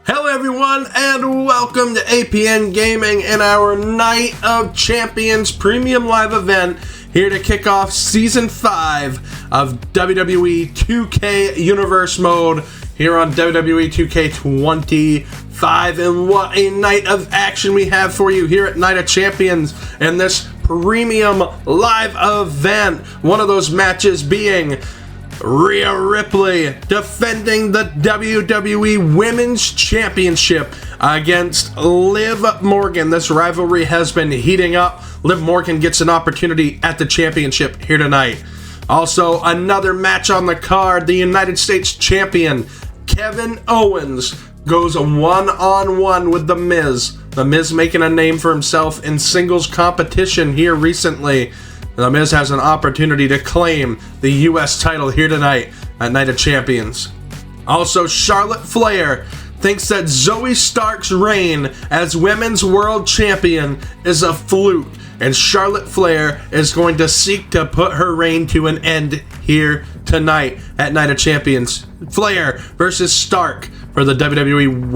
Hello everyone and welcome to APN Gaming in our Night of Champions Premium Live event here to kick off Season 5 of WWE 2K Universe Mode here on WWE 2K25. And what a night of action we have for you here at Night of Champions in this Premium Live event. One of those matches being Rhea Ripley defending the WWE Women's Championship against Liv Morgan. This rivalry has been heating up. Liv Morgan gets an opportunity at the championship here tonight. Also, another match on the card. The United States Champion Kevin Owens goes one-on-one with The Miz. The Miz making a name for himself in singles competition here recently. The Miz has an opportunity to claim the U.S. title here tonight at Night of Champions. Also, Charlotte Flair thinks that Zoe Stark's reign as Women's World Champion is a fluke, and Charlotte Flair is going to seek to put her reign to an end here tonight at Night of Champions. Flair versus Stark for the WWE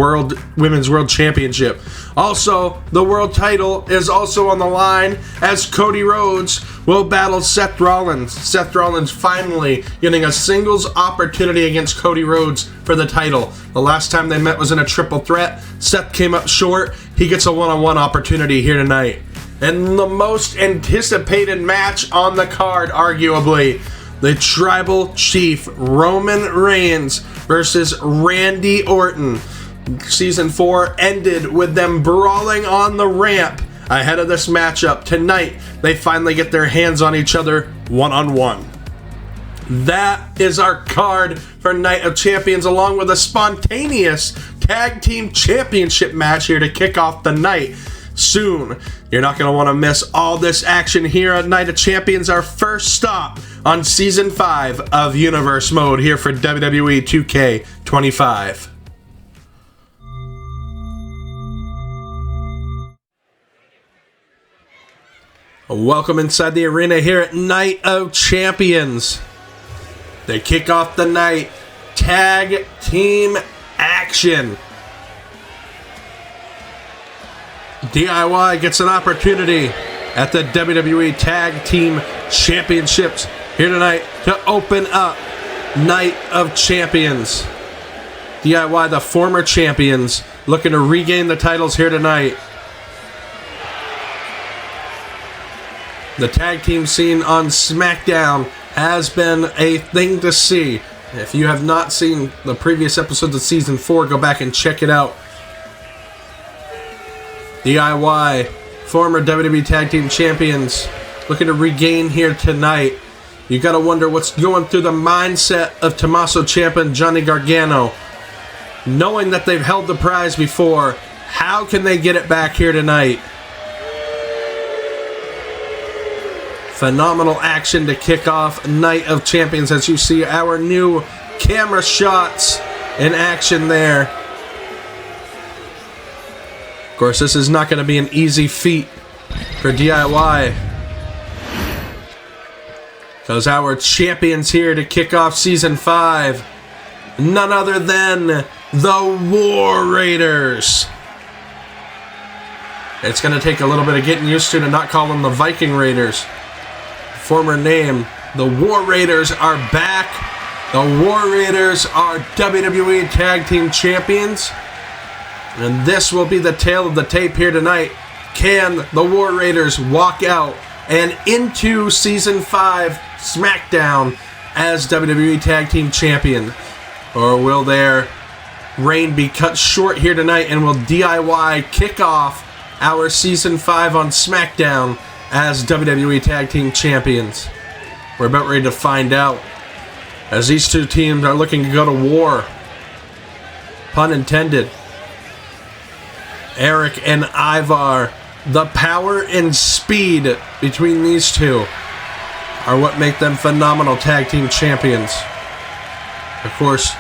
Women's World Championship. Also, the world title is also on the line as Cody Rhodes will battle Seth Rollins. Seth Rollins finally getting a singles opportunity against Cody Rhodes for the title. The last time they met was in a triple threat. Seth came up short. He gets a one-on-one opportunity here tonight. And the most anticipated match on the card, arguably, the Tribal Chief Roman Reigns versus Randy Orton. Season 4 ended with them brawling on the ramp ahead of this matchup. Tonight, they finally get their hands on each other one-on-one. That is our card for Night of Champions, along with a spontaneous Tag Team Championship match here to kick off the night soon. You're not going to want to miss all this action here at Night of Champions, our first stop on Season 5 of Universe Mode here for WWE 2K25. Welcome inside the arena here at Night of Champions. They kick off the night. Tag team action. DIY gets an opportunity at the WWE Tag Team Championships here tonight to open up Night of Champions. DIY, the former champions, looking to regain the titles here tonight. The tag team scene on SmackDown has been a thing to see. If you have not seen the previous episodes of Season 4, go back and check it out. DIY, former WWE Tag Team Champions, looking to regain here tonight. You gotta wonder what's going through the mindset of Tommaso Ciampa and Johnny Gargano. Knowing that they've held the prize before, how can they get it back here tonight? Phenomenal action to kick off Night of Champions as you see our new camera shots in action there. Of course, this is not going to be an easy feat for DIY, because our champions here to kick off Season 5, none other than the War Raiders. It's going to take a little bit of getting used to not call them the Viking Raiders. Former name, the War Raiders are back. The War Raiders are WWE Tag Team Champions. And this will be the tale of the tape here tonight. Can the War Raiders walk out and into Season 5 SmackDown as WWE Tag Team Champion? Or will their reign be cut short here tonight, and will DIY kick off our Season 5 on SmackDown as WWE Tag Team Champions? We're about ready to find out, as these two teams are looking to go to war. Pun intended. Eric and Ivar, the power and speed between these two are what make them phenomenal tag team champions. Of course,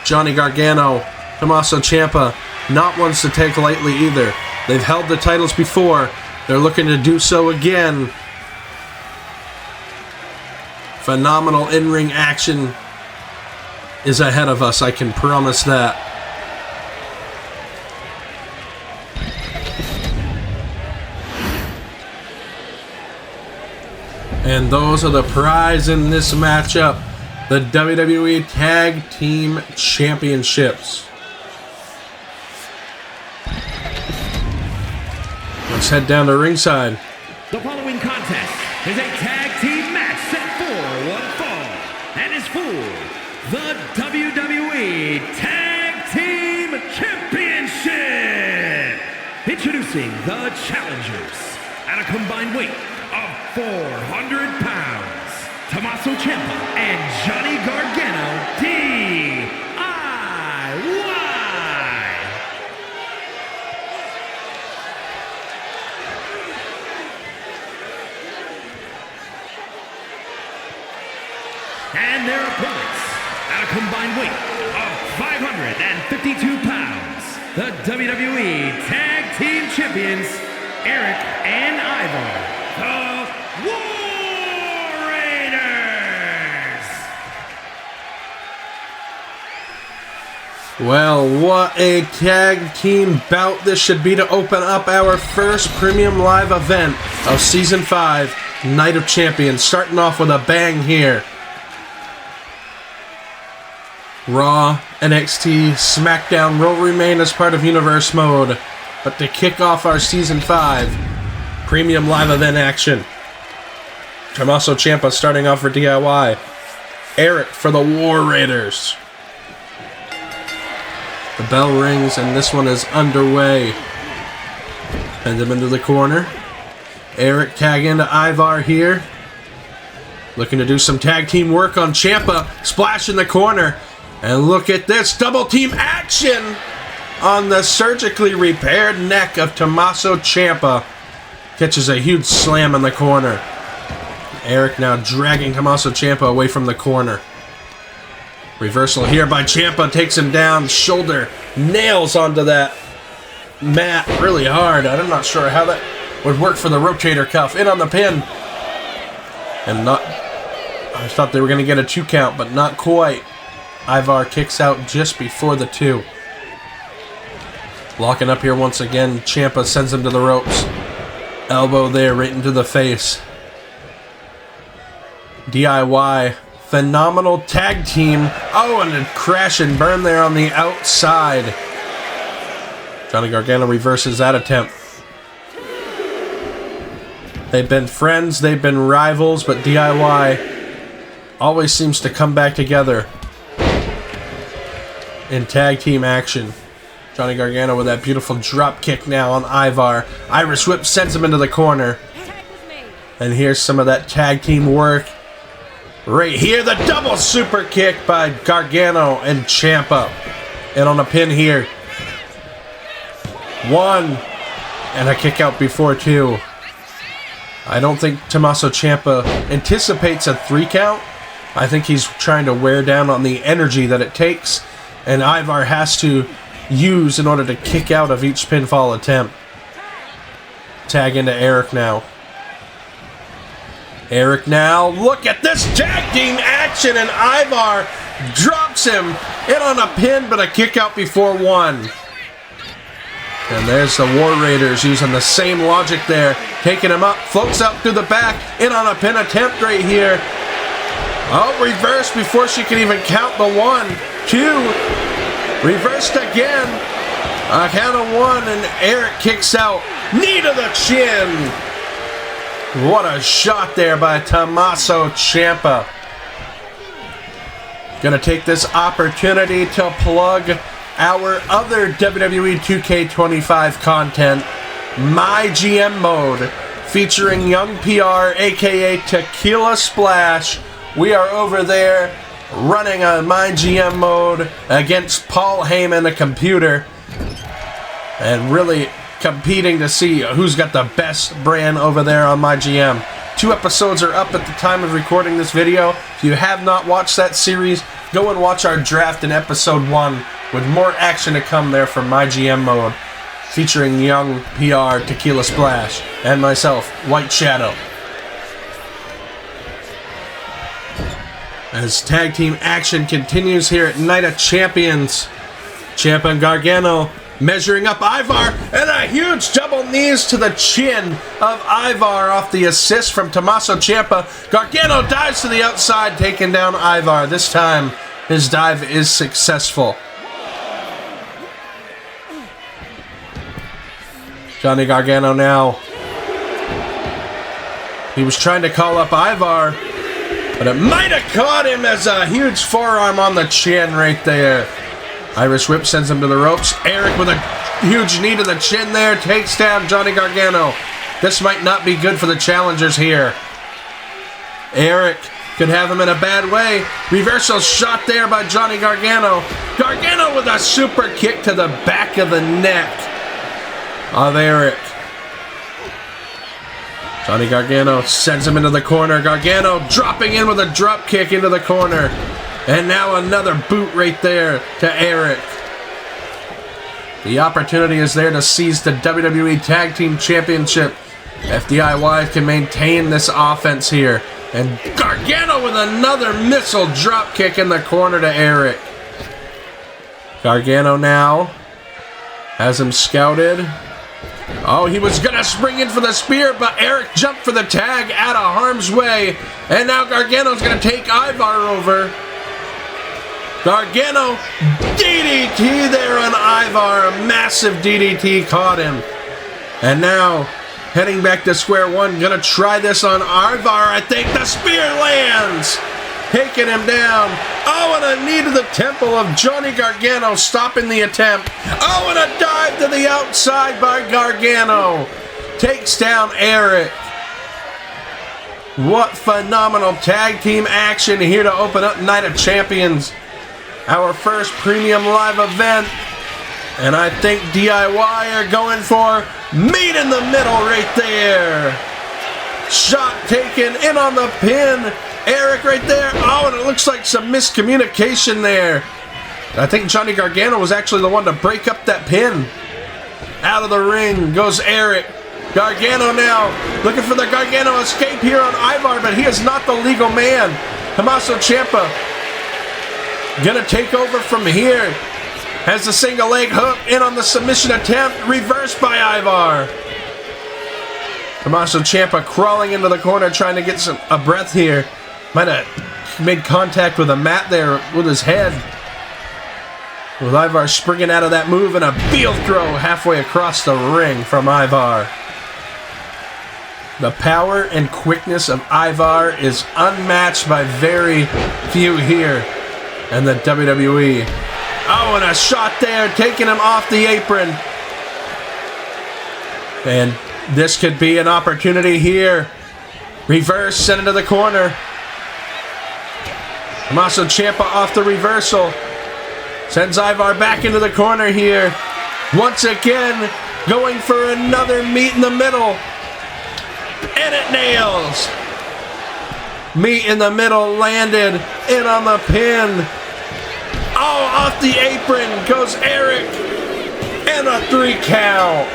Johnny Gargano, Tommaso Ciampa, not ones to take lightly either. They've held the titles before. They're looking to do so again. Phenomenal in-ring action. action is ahead of us, I can promise that. Of course, Johnny Gargano, Tommaso Ciampa, not ones to take lightly either. They've held the titles before. They're looking to do so again. Phenomenal in-ring action is ahead of us, I can promise that. Of course, Johnny Gargano, Tommaso Ciampa, not ones to take lightly either. They've held the titles before. They're looking to do so again. And those are the prize in this matchup. The WWE Tag Team Championships. Let's head down to ringside. The following contest is a tag team match set for one fall and is for the WWE Tag Team Championship. Introducing the challengers at a combined weight of 400 pounds, Tommaso Ciampa and Johnny Gargano, DIY. And their opponents, at a combined weight of 552 pounds, the WWE Tag Team Champions, Eric and Ivar, the War Raiders! Well, what a tag team bout this should be to open up our first premium live event of Season 5, Night of Champions. Starting off with a bang here. Raw, NXT, SmackDown will remain as part of Universe Mode, but to kick off our Season 5 premium live event action, Tommaso Ciampa starting off for DIY, Eric for the War Raiders. The bell rings and this one is underway. Send him into the corner. Eric tag into Ivar here. Looking to do some tag team work on Ciampa. Splash in the corner. And look at this, double team action on the surgically repaired neck of Tommaso Ciampa. Catches a huge slam in the corner. Eric now dragging Tommaso Ciampa away from the corner. Reversal here by Ciampa, takes him down, shoulder nails onto that mat really hard. I'm not sure how that would work for the rotator cuff. In on the pin. And not, I thought they were going to get a 2 count, but not quite. Ivar kicks out just before the 2. Locking up here once again. Ciampa sends him to the ropes. Elbow there right into the face. DIY. Phenomenal tag team. Oh, and a crash and burn there on the outside. Johnny Gargano reverses that attempt. They've been friends. They've been rivals. But DIY always seems to come back together in tag team action. Johnny Gargano with that beautiful drop kick now on Ivar. Irish whip sends him into the corner. And here's some of that tag team work. Right here, the double super kick by Gargano and Ciampa. And on a pin here. 1. And a kick out before 2. I don't think Tommaso Ciampa anticipates a 3 count. I think he's trying to wear down on the energy that it takes. And Ivar has to use in order to kick out of each pinfall attempt. Tag into Eric now. Eric now, look at this tag team action, and Ivar drops him in on a pin, but a kick out before 1. And there's the War Raiders using the same logic there. Taking him up, floats out through the back, in on a pin attempt right here. Oh, reverse before she can even count the 1, 2. Reversed again. A count of 1, and Eric kicks out. Knee to the chin. What a shot there by Tommaso Ciampa. Gonna take this opportunity to plug our other WWE 2K25 content, My GM Mode, featuring Young PR, aka Tequila Splash. We are over there running on My GM Mode against Paul Heyman, a computer, and really competing to see who's got the best brand over there on My GM. 2 episodes are up at the time of recording this video. If you have not watched that series, go and watch our draft in episode 1 with more action to come there from My GM Mode, featuring Young PR, Tequila Splash, and myself, White Shadow. As tag team action continues here at Night of Champions, Ciampa and Gargano Measuring up Ivar, and a huge double knees to the chin of Ivar off the assist from Tommaso Ciampa. Gargano dives to the outside, taking down Ivar. This time, his dive is successful. Johnny Gargano now. He was trying to call up Ivar, but it might have caught him as a huge forearm on the chin right there. Irish Whip sends him to the ropes. Eric with a huge knee to the chin there takes down Johnny Gargano. This might not be good for the challengers here. Eric could have him in a bad way. Reversal shot there by Johnny Gargano. Gargano with a super kick to the back of the neck of Eric. Johnny Gargano sends him into the corner. Gargano dropping in with a drop kick into the corner. And now another boot right there to Eric. The opportunity is there to seize the WWE Tag Team Championship. If DIY can maintain this offense here. And Gargano with another missile drop kick in the corner to Eric. Gargano now has him scouted. Oh, he was going to spring in for the spear, but Eric jumped for the tag out of harm's way. And now Gargano's going to take Ivar over. Gargano, DDT there on Ivar. A massive DDT caught him. And now, heading back to square one, gonna try this on Ivar. I think the spear lands. Taking him down. Oh, and a knee to the temple of Johnny Gargano, stopping the attempt. Oh, and a dive to the outside by Gargano. Takes down Eric. What phenomenal tag team action here to open up Night of Champions. Our first premium live event. And I think DIY are going for meet in the middle right there. Shot taken in on the pin. Eric right there. Oh, and it looks like some miscommunication there. I think Johnny Gargano was actually the one to break up that pin. Out of the ring goes Eric. Gargano now looking for the Gargano escape here on Ivar, but he is not the legal man. Tommaso Ciampa gonna take over from here. Has the single leg hook in on the submission attempt. Reversed by Ivar. Tommaso Ciampa crawling into the corner trying to get a breath here. Might have made contact with a mat there with his head. With Ivar springing out of that move and a field throw halfway across the ring from Ivar. The power and quickness of Ivar is unmatched by very few here in the WWE. Oh, and a shot there, taking him off the apron. And this could be an opportunity here. Reverse, sent into the corner. Tommaso Ciampa off the reversal. Sends Ivar back into the corner here. Once again, going for another meet in the middle. And it nails. Meet in the middle landed in on the pin. Oh, off the apron goes Eric. And a 3 count.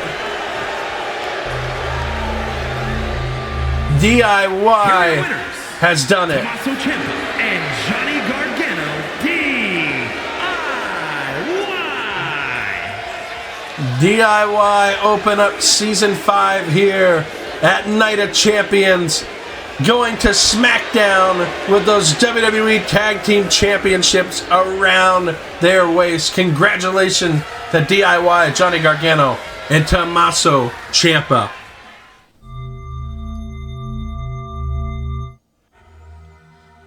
DIY has done it. Tommaso Ciampa and Johnny Gargano, DIY. DIY open up Season 5 here at Night of Champions. Going to SmackDown with those WWE Tag Team Championships around their waist. Congratulations to DIY, Johnny Gargano, and Tommaso Ciampa.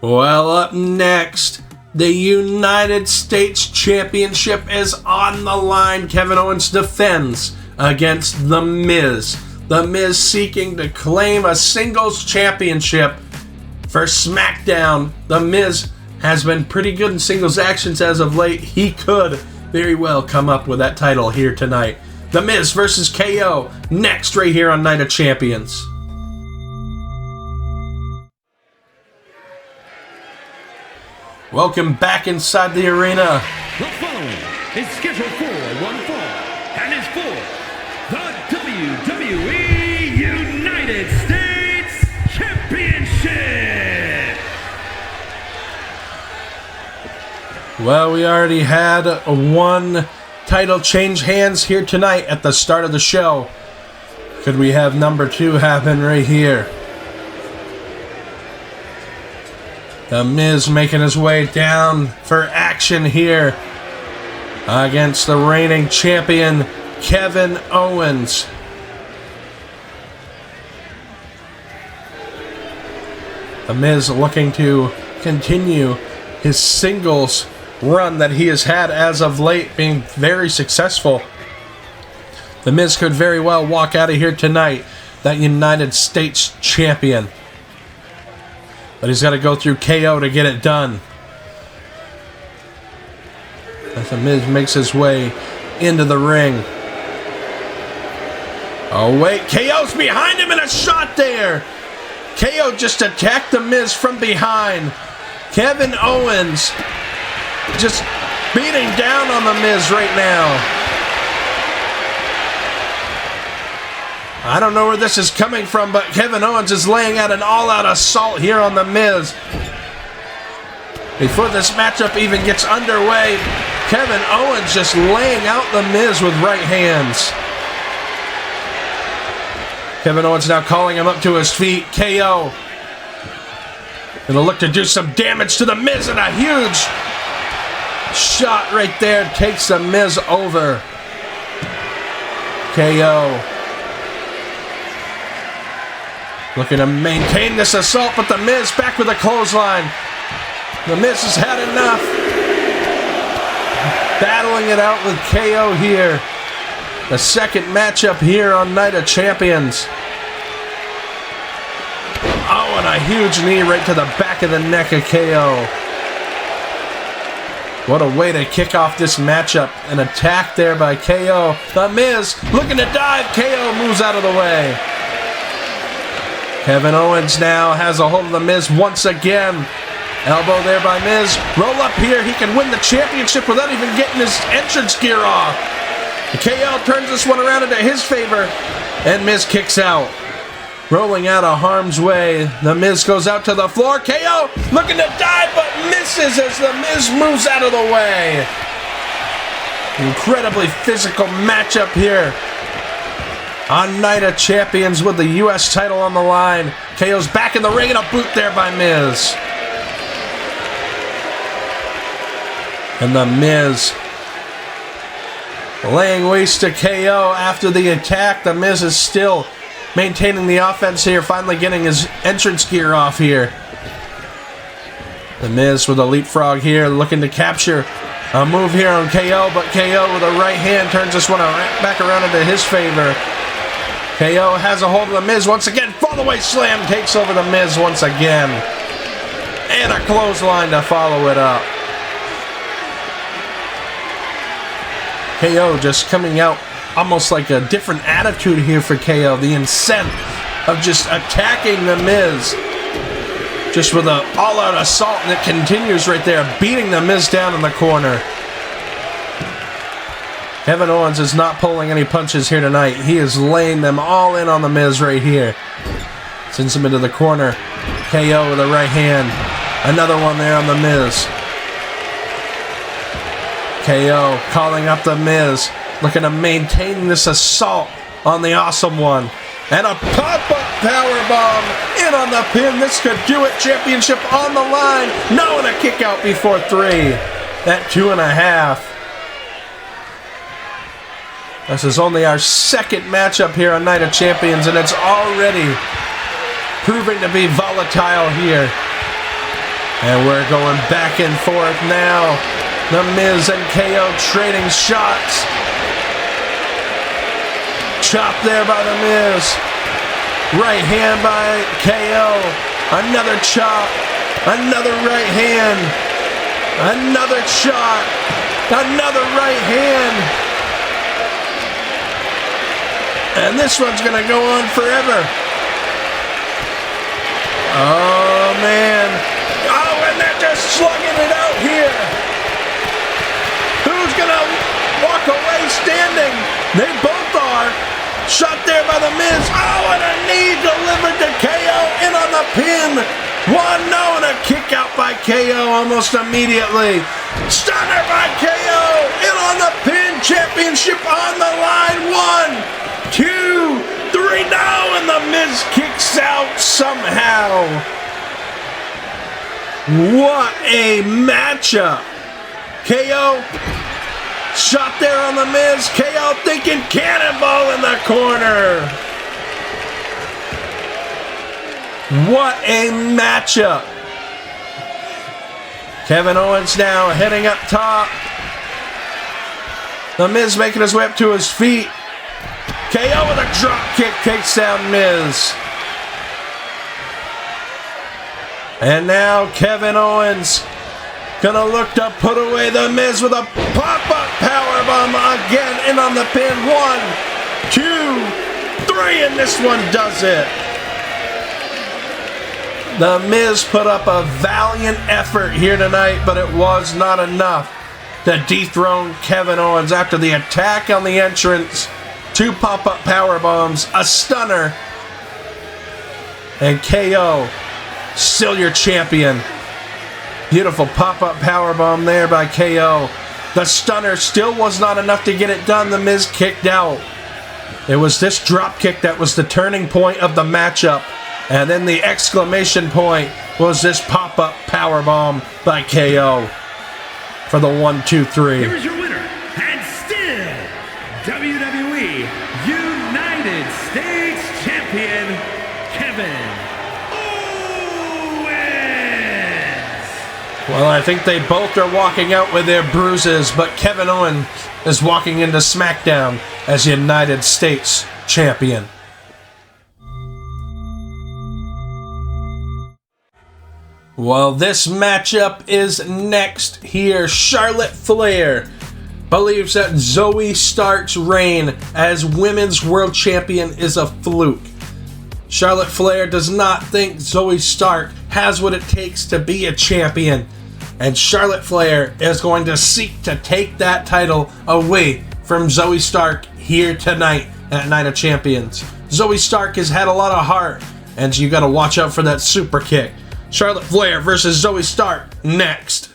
Well, up next, the United States Championship is on the line. Kevin Owens defends against The Miz. The Miz seeking to claim a singles championship for SmackDown. The Miz has been pretty good in singles actions as of late. He could very well come up with that title here tonight. The Miz versus KO next right here on Night of Champions. Welcome back inside the arena. The following is scheduled for one fall and is for the WWE United States Championship. Well, we already had one title change hands here tonight at the start of the show? Could we have number 2 happen right here? The Miz making his way down for action here against the reigning champion, Kevin Owens. The Miz looking to continue his singles run that he has had as of late, being very successful. The Miz could very well walk out of here tonight that United States champion. But he's got to go through KO to get it done. As the Miz makes his way into the ring. Oh wait, KO's behind him and a shot there. KO just attacked the Miz from behind. Kevin Owens just beating down on the Miz right now. I don't know where this is coming from, but Kevin Owens is laying out an all-out assault here on the Miz. Before this matchup even gets underway, Kevin Owens just laying out the Miz with right hands. Kevin Owens now calling him up to his feet. KO gonna look to do some damage to the Miz, and a huge shot right there takes the Miz over. KO looking to maintain this assault, but the Miz back with a clothesline. The Miz has had enough. Battling it out with KO here. The second matchup here on Night of Champions. Oh, and a huge knee right to the back of the neck of KO. What a way to kick off this matchup. An attack there by KO. The Miz looking to dive. KO moves out of the way. Kevin Owens now has a hold of the Miz once again. Elbow there by Miz. Roll up here. He can win the championship without even getting his entrance gear off. KO turns this one around into his favor, and Miz kicks out. Rolling out of harm's way, the Miz goes out to the floor. KO looking to dive, but misses as the Miz moves out of the way. Incredibly physical matchup here on Night of Champions with the U.S. title on the line. KO's back in the ring and a boot there by Miz. And the Miz laying waste to KO after the attack. The Miz is still maintaining the offense here, finally getting his entrance gear off here. The Miz with a leapfrog here, looking to capture a move here on KO, but KO with a right hand turns this one back around into his favor. KO has a hold of the Miz once again. Fallaway slam takes over the Miz once again. And a clothesline to follow it up. KO just coming out almost like a different attitude here for KO. The incentive of just attacking the Miz. Just with an all-out assault, and it continues right there, beating the Miz down in the corner. Kevin Owens is not pulling any punches here tonight. He is laying them all in on the Miz right here. Sends him into the corner. KO with a right hand. Another one there on the Miz. KO calling up the Miz, looking to maintain this assault on the Awesome One. And a pop-up powerbomb in on the pin. This could do it. Championship on the line. No, and a kick out before 3. At 2.5. This is only our second matchup here on Night of Champions, and it's already proving to be volatile here. And we're going back and forth now. The Miz and KO trading shots. Chop there by the Miz. Right hand by KO. Another chop. Another right hand. Another shot. Another right hand. And this one's going to go on forever. Oh, man. Oh, and they're just slugging it out here. Who's going to walk away standing? They both are. Shot there by the Miz. Oh, and a knee delivered to KO. In on the pin. 1-0 and a kick out by KO almost immediately. Stunner by KO. In on the pin. Championship on the line. 1, 2, 3. No, and The Miz kicks out somehow. What a matchup. KO. Shot there on The Miz. KO thinking cannonball in the corner. What a matchup. Kevin Owens now heading up top. The Miz making his way up to his feet. KO with a drop kick takes down Miz. And now Kevin Owens gonna look to put away The Miz with a pop-up powerbomb again in on the pin. 1, 2, 3, and this one does it. The Miz put up a valiant effort here tonight, but it was not enough to dethrone Kevin Owens after the attack on the entrance. 2 pop-up powerbombs, a stunner, and KO. Still your champion. Beautiful pop-up powerbomb there by KO. The stunner still was not enough to get it done. The Miz kicked out. It was this drop kick that was the turning point of the matchup. And then the exclamation point was this pop-up powerbomb by KO for the 1, 2, 3. Here's your winner, and still WWE United States Champion, Kevin Owens. Well, I think they both are walking out with their bruises, but Kevin Owens is walking into SmackDown as United States Champion. Well, this matchup is next here. Charlotte Flair believes that Zoe Stark's reign as Women's World Champion is a fluke. Charlotte Flair does not think Zoe Stark has what it takes to be a champion. And Charlotte Flair is going to seek to take that title away from Zoe Stark here tonight at Night of Champions. Zoe Stark has had a lot of heart, and you got to watch out for that super kick. Charlotte Flair versus Zoe Stark next.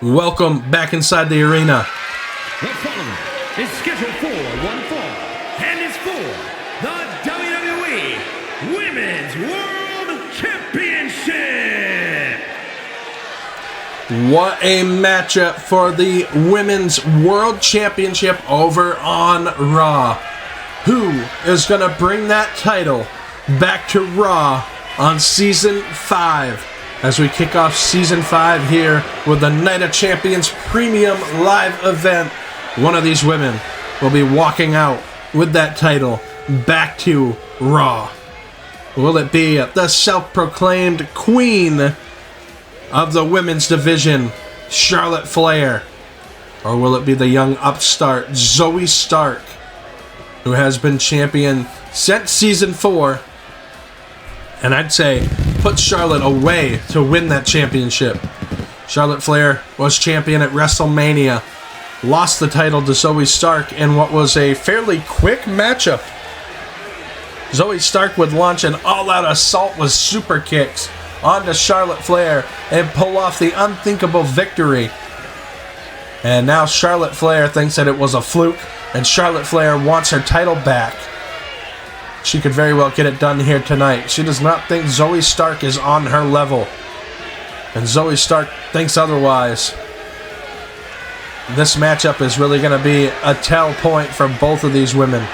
Welcome back inside the arena. The following is scheduled for one fall, and is for the WWE Women's World Championship. What a matchup for the Women's World Championship over on Raw. Who is going to bring that title back to Raw on Season 5 as we kick off Season 5 here with the Night of Champions Premium Live event? One of these women will be walking out with that title back to Raw. Will it be the self-proclaimed queen of the women's division, Charlotte Flair? Or will it be the young upstart, Zoe Stark, who has been champion since Season 4, and I'd say put Charlotte away to win that championship? Charlotte Flair was champion at WrestleMania, lost the title to Zoe Stark in what was a fairly quick matchup. Zoe Stark would launch an all-out assault with super kicks onto Charlotte Flair and pull off the unthinkable victory. And now Charlotte Flair thinks that it was a fluke, and Charlotte Flair wants her title back. She could very well get it done here tonight. She does not think Zoe Stark is on her level, and Zoe Stark thinks otherwise. This matchup is really going to be a tell point for both of these women.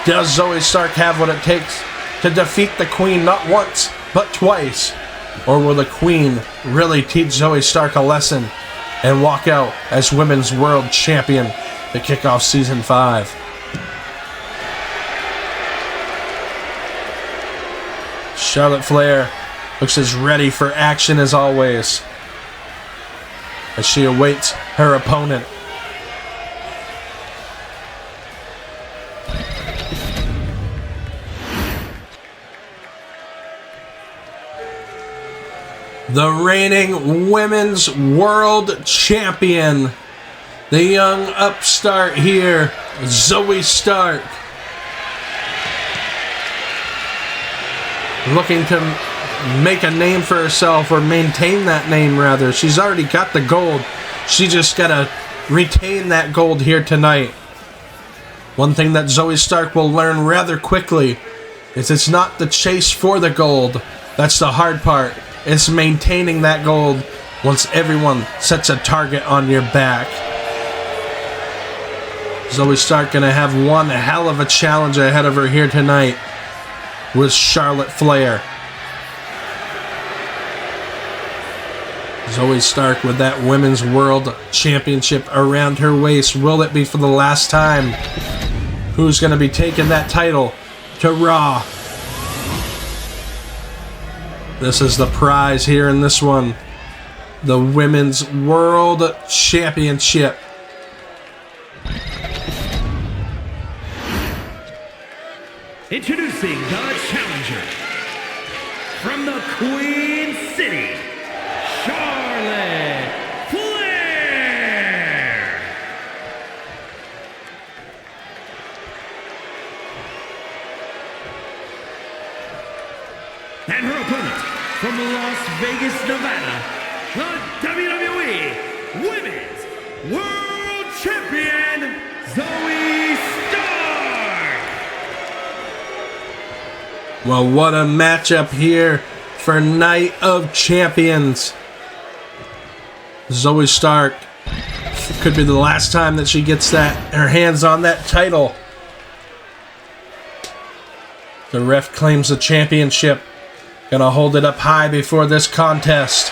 Does Zoe Stark have what it takes to defeat the Queen not once, but twice? Or will the Queen really teach Zoe Stark a lesson and walk out as Women's World Champion to kick off Season 5? Charlotte Flair looks as ready for action as always as she awaits her opponent. The reigning Women's World Champion, the young upstart here, Zoe Stark, looking to make a name for herself, or maintain that name rather. She's already got the gold. She just gotta retain that gold here tonight. One thing that Zoe Stark will learn rather quickly is it's not the chase for the gold. That's the hard part. It's maintaining that gold once everyone sets a target on your back. Zoe Stark gonna have one hell of a challenge ahead of her here tonight with Charlotte Flair. Zoe Stark with that Women's World Championship around her waist. Will it be for the last time? Who's going to be taking that title to Raw? This is the prize here in this one. The Women's World Championship. Introducing the challenger from the Queen City, Charlotte Flair. And her opponent from Las Vegas, Nevada, the WWE Women's World Champion, Zoe Stark. Well, what a matchup here for Night of Champions. Zoe Stark, could be the last time that she gets her hands on that title. The ref claims the championship. Gonna hold it up high before this contest.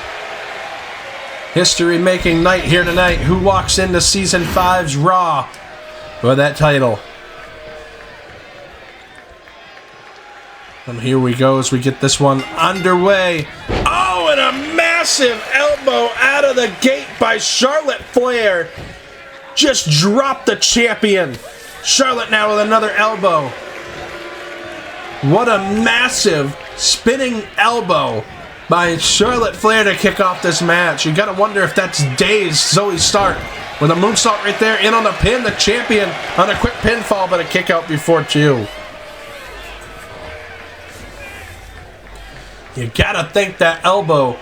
History-making night here tonight. Who walks into Season 5's Raw with that title? And here we go as we get this one underway. Oh, and a massive elbow out of the gate by Charlotte Flair. Just dropped the champion. Charlotte now with another elbow. What a massive spinning elbow by Charlotte Flair to kick off this match. You gotta wonder if that's dazed Zoe Stark. With a moonsault right there, in on the pin, the champion on a quick pinfall, but a kick out before two. You gotta think that elbow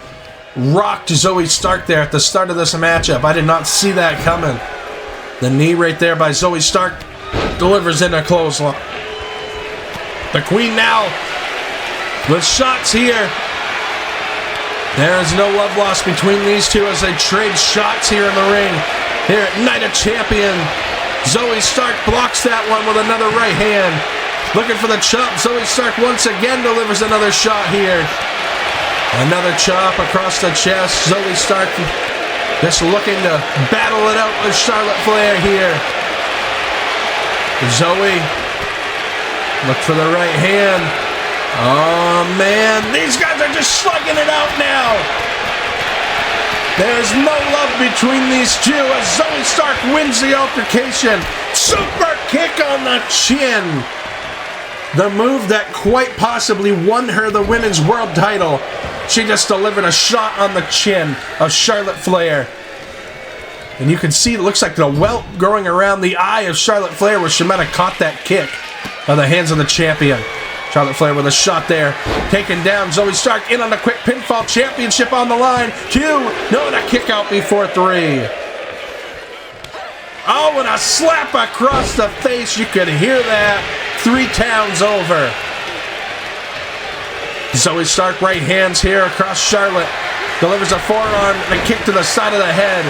rocked Zoe Stark there at the start of this matchup. I did not see that coming. The knee right there by Zoe Stark delivers in a clothesline. The Queen now with shots here. There is no love lost between these two as they trade shots here in the ring. Here at Night of Champion, Zoe Stark blocks that one with another right hand. Looking for the chop. Zoe Stark once again delivers another shot here. Another chop across the chest. Zoe Stark just looking to battle it out with Charlotte Flair here. Zoe, look for the right hand. Oh man, these guys are just slugging it out now. There's no love between these two as Zoe Stark wins the altercation. Super kick on the chin. The move that quite possibly won her the Women's World title. She just delivered a shot on the chin of Charlotte Flair. And you can see it looks like the welt growing around the eye of Charlotte Flair where she might have caught that kick by the hands of the champion. Charlotte Flair with a shot there. Taken down. Zoe Stark in on a quick pinfall. Championship on the line. 2. No, and a kick out before 3. Oh, and a slap across the face. You could hear that 3 towns over. Zoe Stark right hands here across Charlotte. Delivers a forearm and a kick to the side of the head.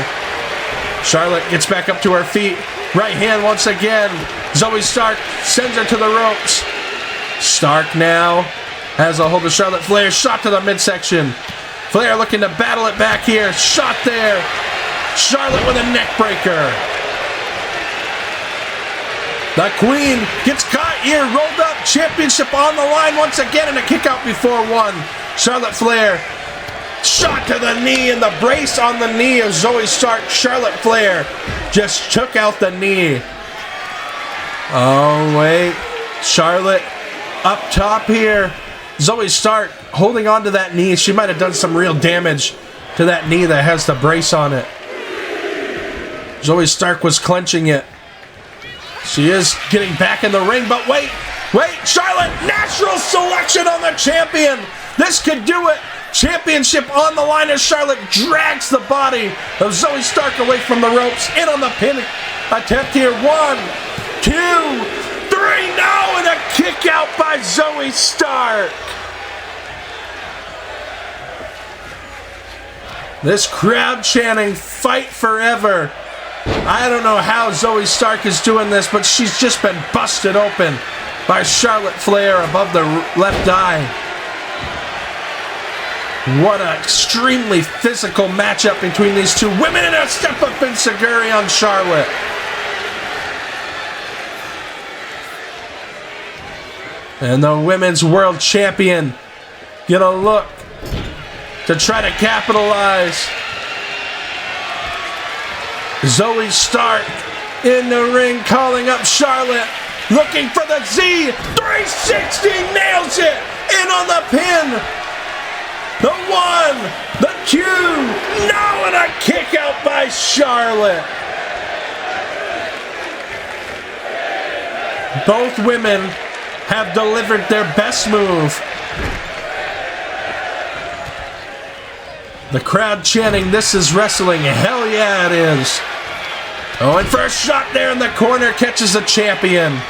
Charlotte gets back up to her feet. Right hand once again. Zoe Stark sends her to the ropes. Stark now has a hold of Charlotte Flair. Shot to the midsection. Flair looking to battle it back here. Shot there. Charlotte with a neck breaker. The Queen gets caught here. Rolled up. Championship on the line once again and a kick out before 1. Charlotte Flair. Shot to the knee and the brace on the knee of Zoe Stark. Charlotte Flair just took out the knee. Oh, wait. Charlotte up top here. Zoe Stark holding on to that knee. She might have done some real damage to that knee that has the brace on it. Zoe Stark was clenching it. She is getting back in the ring, but wait. Charlotte, natural selection on the champion. This could do it. Championship on the line as Charlotte drags the body of Zoe Stark away from the ropes. In on the pin attempt here. 1, 2, 3. No, and a kick out by Zoe Stark. This crowd chanting, "Fight forever." I don't know how Zoe Stark is doing this, but she's just been busted open by Charlotte Flair above the left eye. What an extremely physical matchup between these two women, and a step up in Seguri on Charlotte. And the Women's World Champion get a look to try to capitalize. Zoe Stark in the ring calling up Charlotte, looking for the Z360, nails it, in on the pin. The 1, the 2, no, and a kick out by Charlotte. Both women have delivered their best move. The crowd chanting, "This is wrestling." Hell yeah, it is. Oh, and for a shot there in the corner, catches the champion.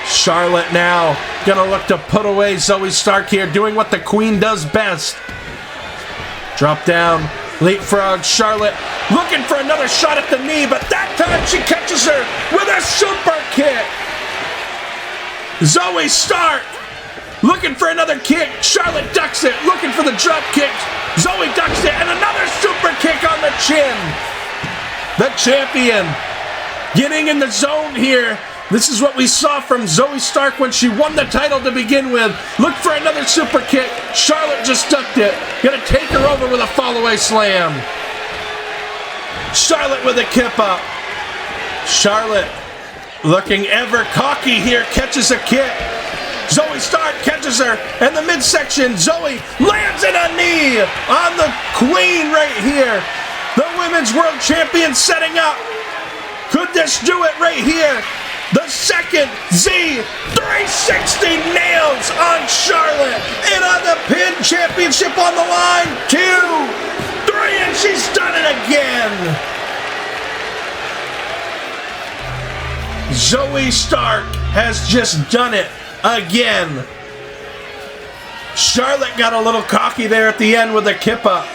Charlotte now gonna look to put away Zoe Stark here, doing what the Queen does best. Drop down, leapfrog. Charlotte looking for another shot at the knee, but that time she catches her with a super kick. Zoe Stark looking for another kick. Charlotte ducks it, looking for the drop kick. Zoe ducks it, and another super kick on the chin. The champion getting in the zone here. This is what we saw from Zoe Stark when she won the title to begin with. Look for another super kick. Charlotte just ducked it. Gonna take her over with a fallaway slam. Charlotte with a kip up. Charlotte looking ever cocky here. Catches a kick. Zoe Stark catches her in the midsection. Zoe lands in a knee on the Queen right here. The Women's World Champion setting up. Could this do it right here? The second Z360 nails on Charlotte. And on the pin, championship on the line. 2, 3, and she's done it again. Zoe Stark has just done it again. Charlotte got a little cocky there at the end with a kip up.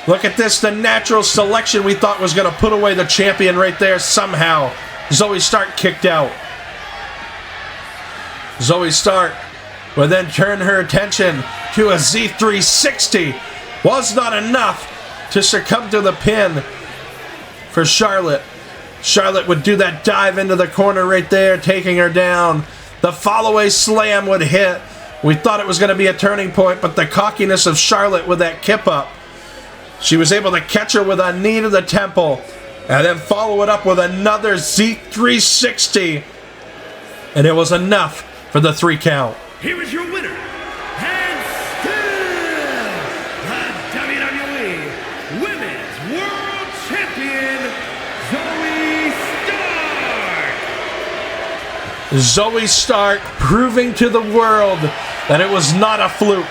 Look at this, the natural selection we thought was going to put away the champion right there somehow. Zoe Stark kicked out. Zoe Stark would then turn her attention to a Z360. Was not enough to succumb to the pin for Charlotte. Charlotte would do that dive into the corner right there, taking her down. The follow-away slam would hit. We thought it was going to be a turning point, but the cockiness of Charlotte with that kip up. She was able to catch her with a knee to the temple and then follow it up with another Z360. And it was enough for the 3 count. Here is your winner, and still the WWE Women's World Champion, Zoe Stark. Zoe Stark proving to the world that it was not a fluke.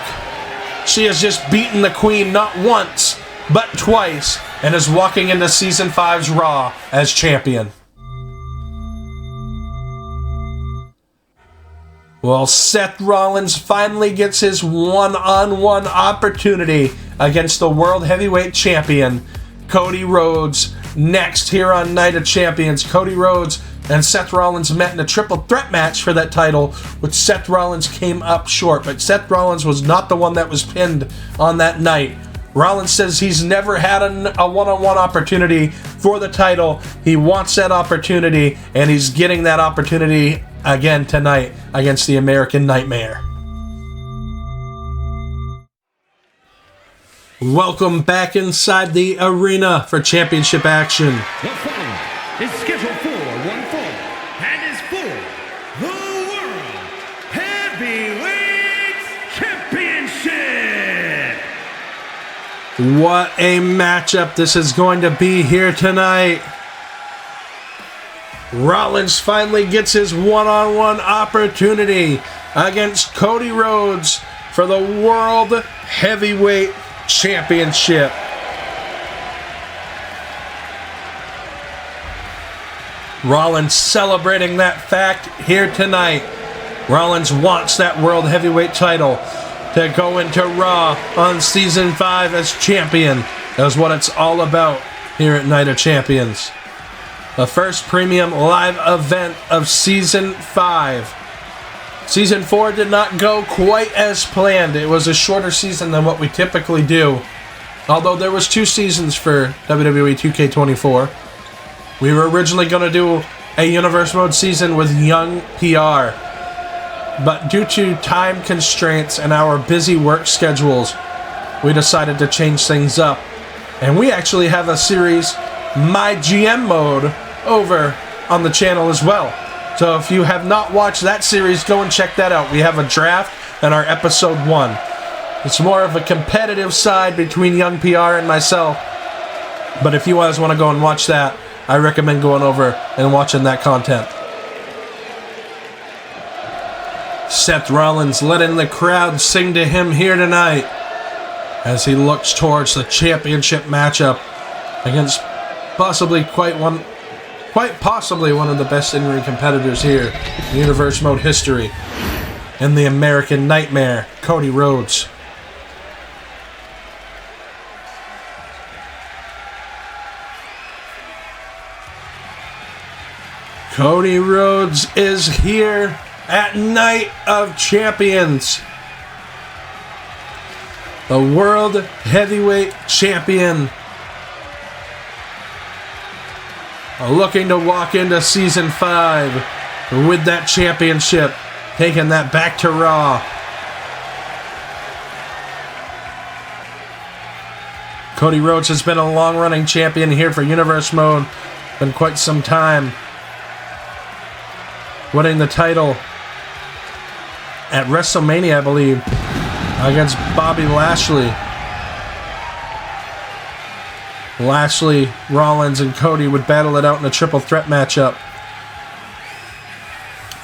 She has just beaten the Queen not once, but twice, and is walking into Season 5's Raw as champion. Well, Seth Rollins finally gets his one-on-one opportunity against the World Heavyweight Champion, Cody Rhodes. Next here on Night of Champions, Cody Rhodes and Seth Rollins met in a triple threat match for that title, which Seth Rollins came up short. But Seth Rollins was not the one that was pinned on that night. Rollins says he's never had a one-on-one opportunity for the title. He wants that opportunity, and he's getting that opportunity again tonight against the American Nightmare. Welcome back inside the arena for championship action. The following is scheduled for one fall and is for the World Heavyweight Championship. What a matchup this is going to be here tonight. Rollins finally gets his one-on-one opportunity against Cody Rhodes for the World Heavyweight Championship. Rollins celebrating that fact here tonight. Rollins wants that World Heavyweight title to go into Raw on Season 5 as champion. That's what it's all about here at Night of Champions. The first premium live event of Season 5. Season 4 did not go quite as planned. It was a shorter season than what we typically do. Although there was 2 seasons for WWE 2K25. We were originally going to do a Universe Mode season with Young PR. But due to time constraints and our busy work schedules, we decided to change things up. And we actually have a series, My GM Mode, over on the channel as well. So if you have not watched that series, go and check that out. We have a draft and our episode 1. It's more of a competitive side between Young PR and myself. But if you guys want to go and watch that, I recommend going over and watching that content. Seth Rollins letting the crowd sing to him here tonight as he looks towards the championship matchup against quite possibly one of the best in-ring competitors here in Universe Mode history, and the American Nightmare, Cody Rhodes. Cody Rhodes is here at Night of Champions. The World Heavyweight Champion, looking to walk into Season 5 with that championship, taking that back to Raw. Cody Rhodes has been a long-running champion here for Universe Mode, been quite some time, winning the title at WrestleMania, I believe, against Bobby Lashley. Lashley, Rollins, and Cody would battle it out in a triple threat matchup.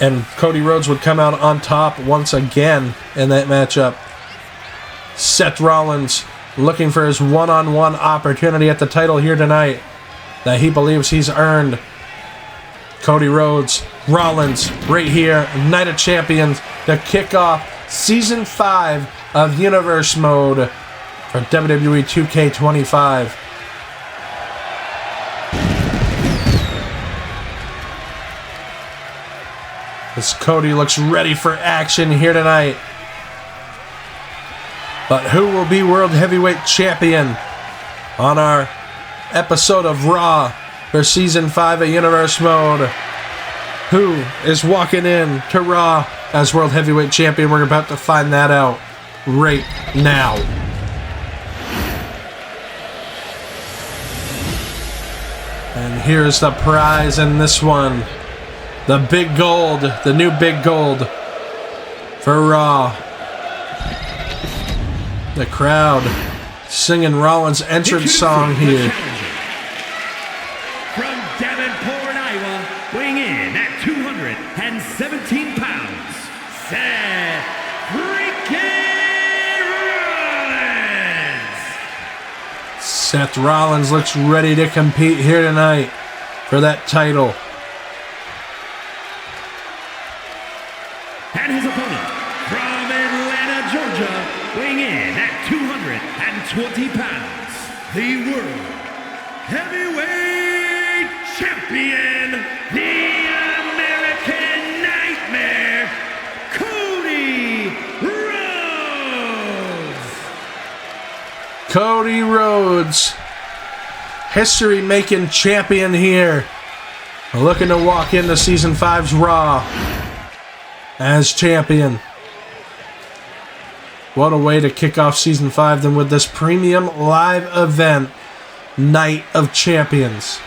And Cody Rhodes would come out on top once again in that matchup. Seth Rollins looking for his one-on-one opportunity at the title here tonight that he believes he's earned. Cody Rhodes, Rollins, right here, Night of Champions, to kick off Season 5 of Universe Mode for WWE 2K25. As Cody looks ready for action here tonight. But who will be World Heavyweight Champion on our episode of Raw for Season 5 of Universe Mode? Who is walking in to Raw as World Heavyweight Champion? We're about to find that out right now. And here's the prize in this one. The big gold, the new big gold for Raw. The crowd singing Rollins' entrance song here. From Davenport, Iowa, weighing in at 217 pounds, Seth freaking Rollins. Seth Rollins looks ready to compete here tonight for that title. And his opponent, from Atlanta, Georgia, weighing in at 220 pounds, the World Heavyweight Champion, the American Nightmare, Cody Rhodes. Cody Rhodes, history-making champion here, looking to walk into Season 5's Raw as champion. What a way to kick off Season 5 than with this premium live event, Night of Champions.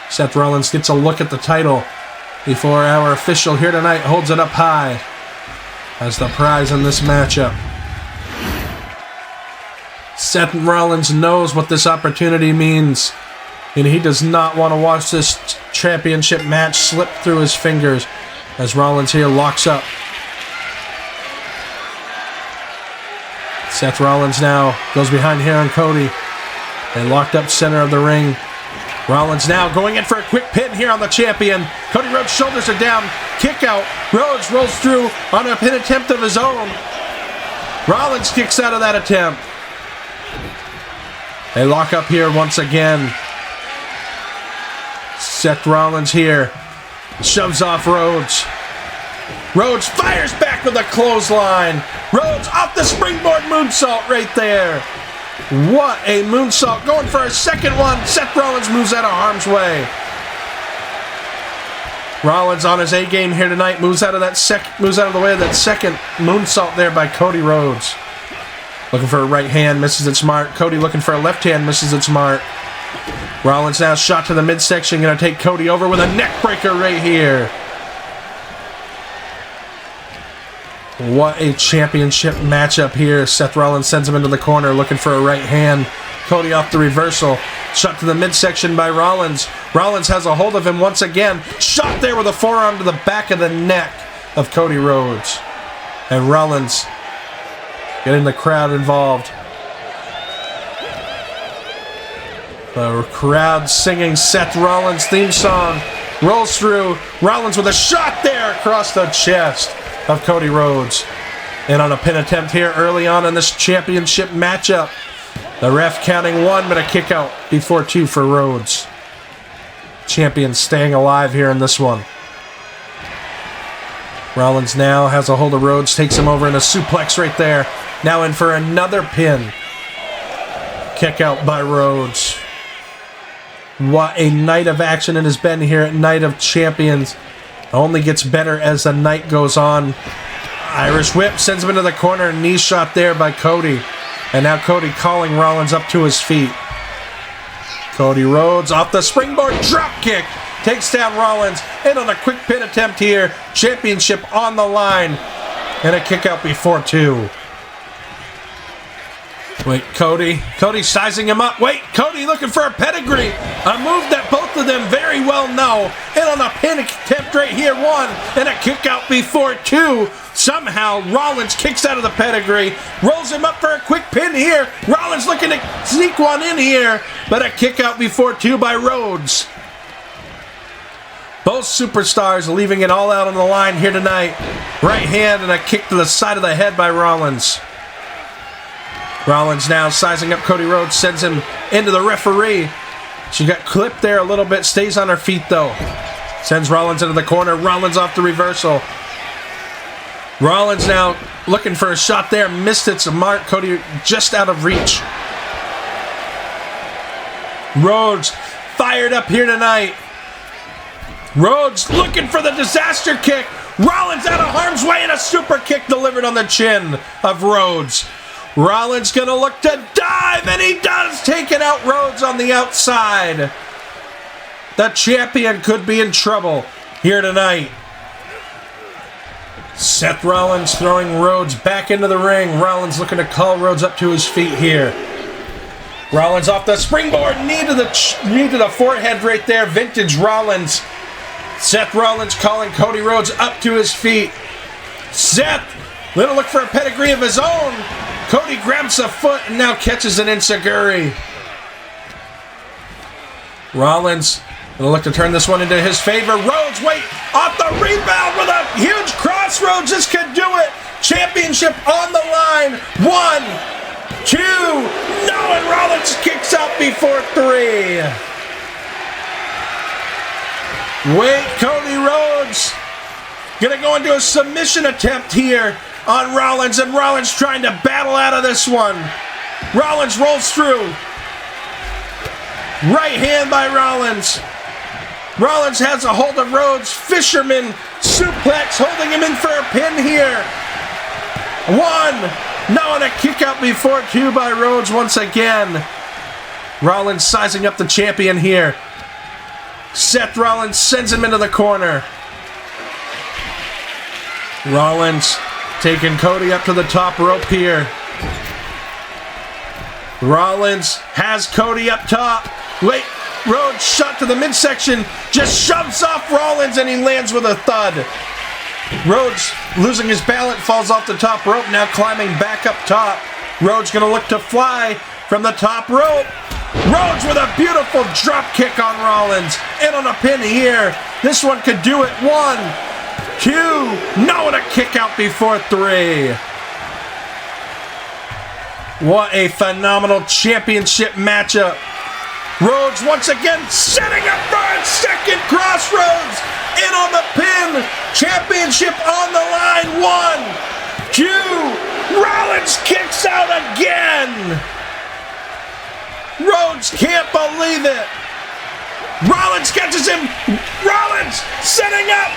Seth Rollins gets a look at the title before our official here tonight holds it up high as the prize in this matchup. Seth Rollins knows what this opportunity means, and he does not want to watch this championship match slip through his fingers as Rollins here locks up. Seth Rollins now goes behind here on Cody. They locked up center of the ring. Rollins now going in for a quick pin here on the champion. Cody Rhodes' shoulders are down. Kick out. Rhodes rolls through on a pin attempt of his own. Rollins kicks out of that attempt. They lock up here once again. Seth Rollins here shoves off Rhodes. Rhodes fires back with a clothesline. Rhodes off the springboard moonsault right there. What a moonsault. Going for a second one. Seth Rollins moves out of harm's way. Rollins on his A game here tonight. Moves out of the way of that second moonsault there by Cody Rhodes. Looking for a right hand, misses its mark. Cody looking for a left hand, misses its mark. Rollins now shot to the midsection. Going to take Cody over with a neck breaker right here. What a championship matchup here. Seth Rollins sends him into the corner looking for a right hand. Cody off the reversal. Shot to the midsection by Rollins. Rollins has a hold of him once again. Shot there with a forearm to the back of the neck of Cody Rhodes. And Rollins getting the crowd involved. The crowd singing Seth Rollins' theme song. Rolls through. Rollins with a shot there across the chest of Cody Rhodes. And on a pin attempt here early on in this championship matchup. The ref counting one, but a kick out before two for Rhodes. Champion staying alive here in this one. Rollins now has a hold of Rhodes, takes him over in a suplex right there. Now in for another pin. Kick out by Rhodes. What a night of action it has been here at Night of Champions. Only gets better as the night goes on. Irish whip sends him into the corner. Knee shot there by Cody. And now Cody calling Rollins up to his feet. Cody Rhodes off the springboard drop kick. Takes down Rollins. And on a quick pin attempt here. Championship on the line. And a kick out before two. Wait, Cody sizing him up. Wait, Cody looking for a pedigree. A move that both of them very well know. And on a pin attempt right here, one. And a kick out before two. Somehow, Rollins kicks out of the pedigree. Rolls him up for a quick pin here. Rollins looking to sneak one in here. But a kick out before two by Rhodes. Both superstars leaving it all out on the line here tonight. Right hand and a kick to the side of the head by Rollins. Rollins now sizing up Cody Rhodes, sends him into the referee. She got clipped there a little bit, stays on her feet though. Sends Rollins into the corner, Rollins off the reversal. Rollins now looking for a shot there, missed its mark, Cody just out of reach. Rhodes fired up here tonight. Rhodes looking for the disaster kick. Rollins out of harm's way and a super kick delivered on the chin of Rhodes. Rollins gonna look to dive, and he does, taking out Rhodes on the outside. The champion could be in trouble here tonight. Seth Rollins throwing Rhodes back into the ring. Rollins looking to call Rhodes up to his feet here. Rollins off the springboard, knee to the forehead right there. Vintage Rollins. Seth Rollins calling Cody Rhodes up to his feet. Seth gonna look for a pedigree of his own. Cody grabs a foot and now catches an enziguri. Rollins gonna look to turn this one into his favor. Rhodes, wait, off the rebound with a huge crossroads. This could do it. Championship on the line. 1, 2, no, and Rollins kicks out before 3. Wait, Cody Rhodes gonna go into a submission attempt here on Rollins, and Rollins trying to battle out of this one. Rollins rolls through. Right hand by Rollins. Rollins has a hold of Rhodes. Fisherman suplex, holding him in for a pin here. 1, no, and a kick out before 2 by Rhodes once again. Rollins sizing up the champion here. Seth Rollins sends him into the corner. Rollins taking Cody up to the top rope here. Rollins has Cody up top. Wait, Rhodes shot to the midsection. Just shoves off Rollins and he lands with a thud. Rhodes losing his balance, falls off the top rope, now climbing back up top. Rhodes going to look to fly from the top rope. Rhodes with a beautiful drop kick on Rollins. In on a pin here. This one could do it. 1, 2. No, and a kick out before 3. What a phenomenal championship matchup. Rhodes once again setting up for a second crossroads. In on the pin. Championship on the line. 1, 2. Rollins kicks out again. Rhodes can't believe it. Rollins catches him. Rollins setting up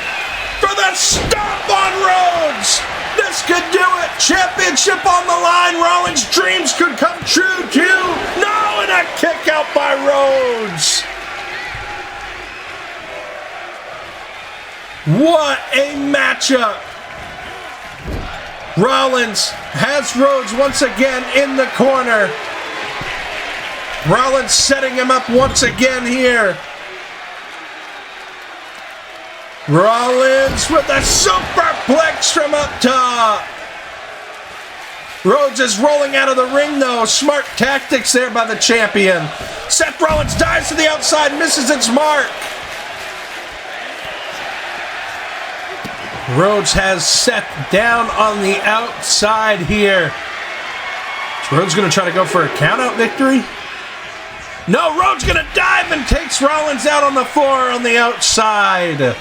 for the stomp on Rhodes. This could do it. Championship on the line. Rollins' dreams could come true too. No, and a kick out by Rhodes. What a matchup. Rollins has Rhodes once again in the corner. Rollins setting him up once again here. Rollins with a superplex from up top. Rhodes is rolling out of the ring though. Smart tactics there by the champion. Seth Rollins dives to the outside, misses its mark. Rhodes has Seth down on the outside here. Is Rhodes going to try to go for a countout victory? No, Rhodes going to dive and takes Rollins out on the floor on the outside.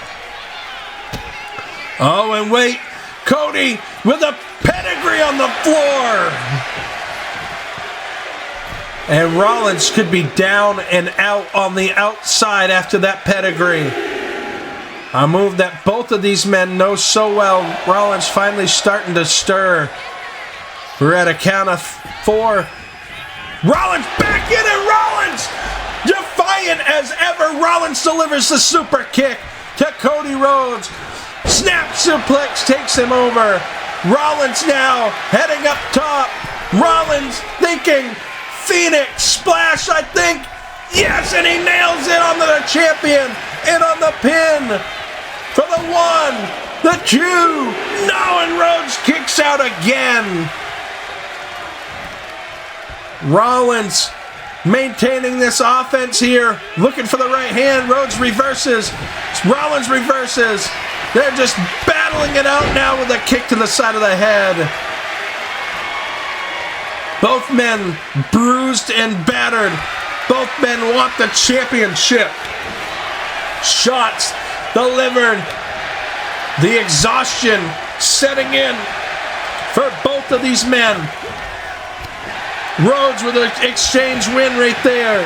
Oh, and wait. Cody with a pedigree on the floor. And Rollins could be down and out on the outside after that pedigree. A move that both of these men know so well. Rollins finally starting to stir. We're at a count of 4. Rollins back in and Rollins, defiant as ever. Rollins delivers the super kick to Cody Rhodes. Snap suplex takes him over. Rollins now heading up top. Rollins thinking Phoenix splash, I think. Yes, and he nails it on the champion. And on the pin for the 1, the 2. No, and Rhodes kicks out again. Rollins maintaining this offense here, looking for the right hand. Rhodes reverses. Rollins reverses. They're just battling it out now with a kick to the side of the head. Both men bruised and battered. Both men want the championship. Shots delivered. The exhaustion setting in for both of these men. Rhodes with an exchange win right there.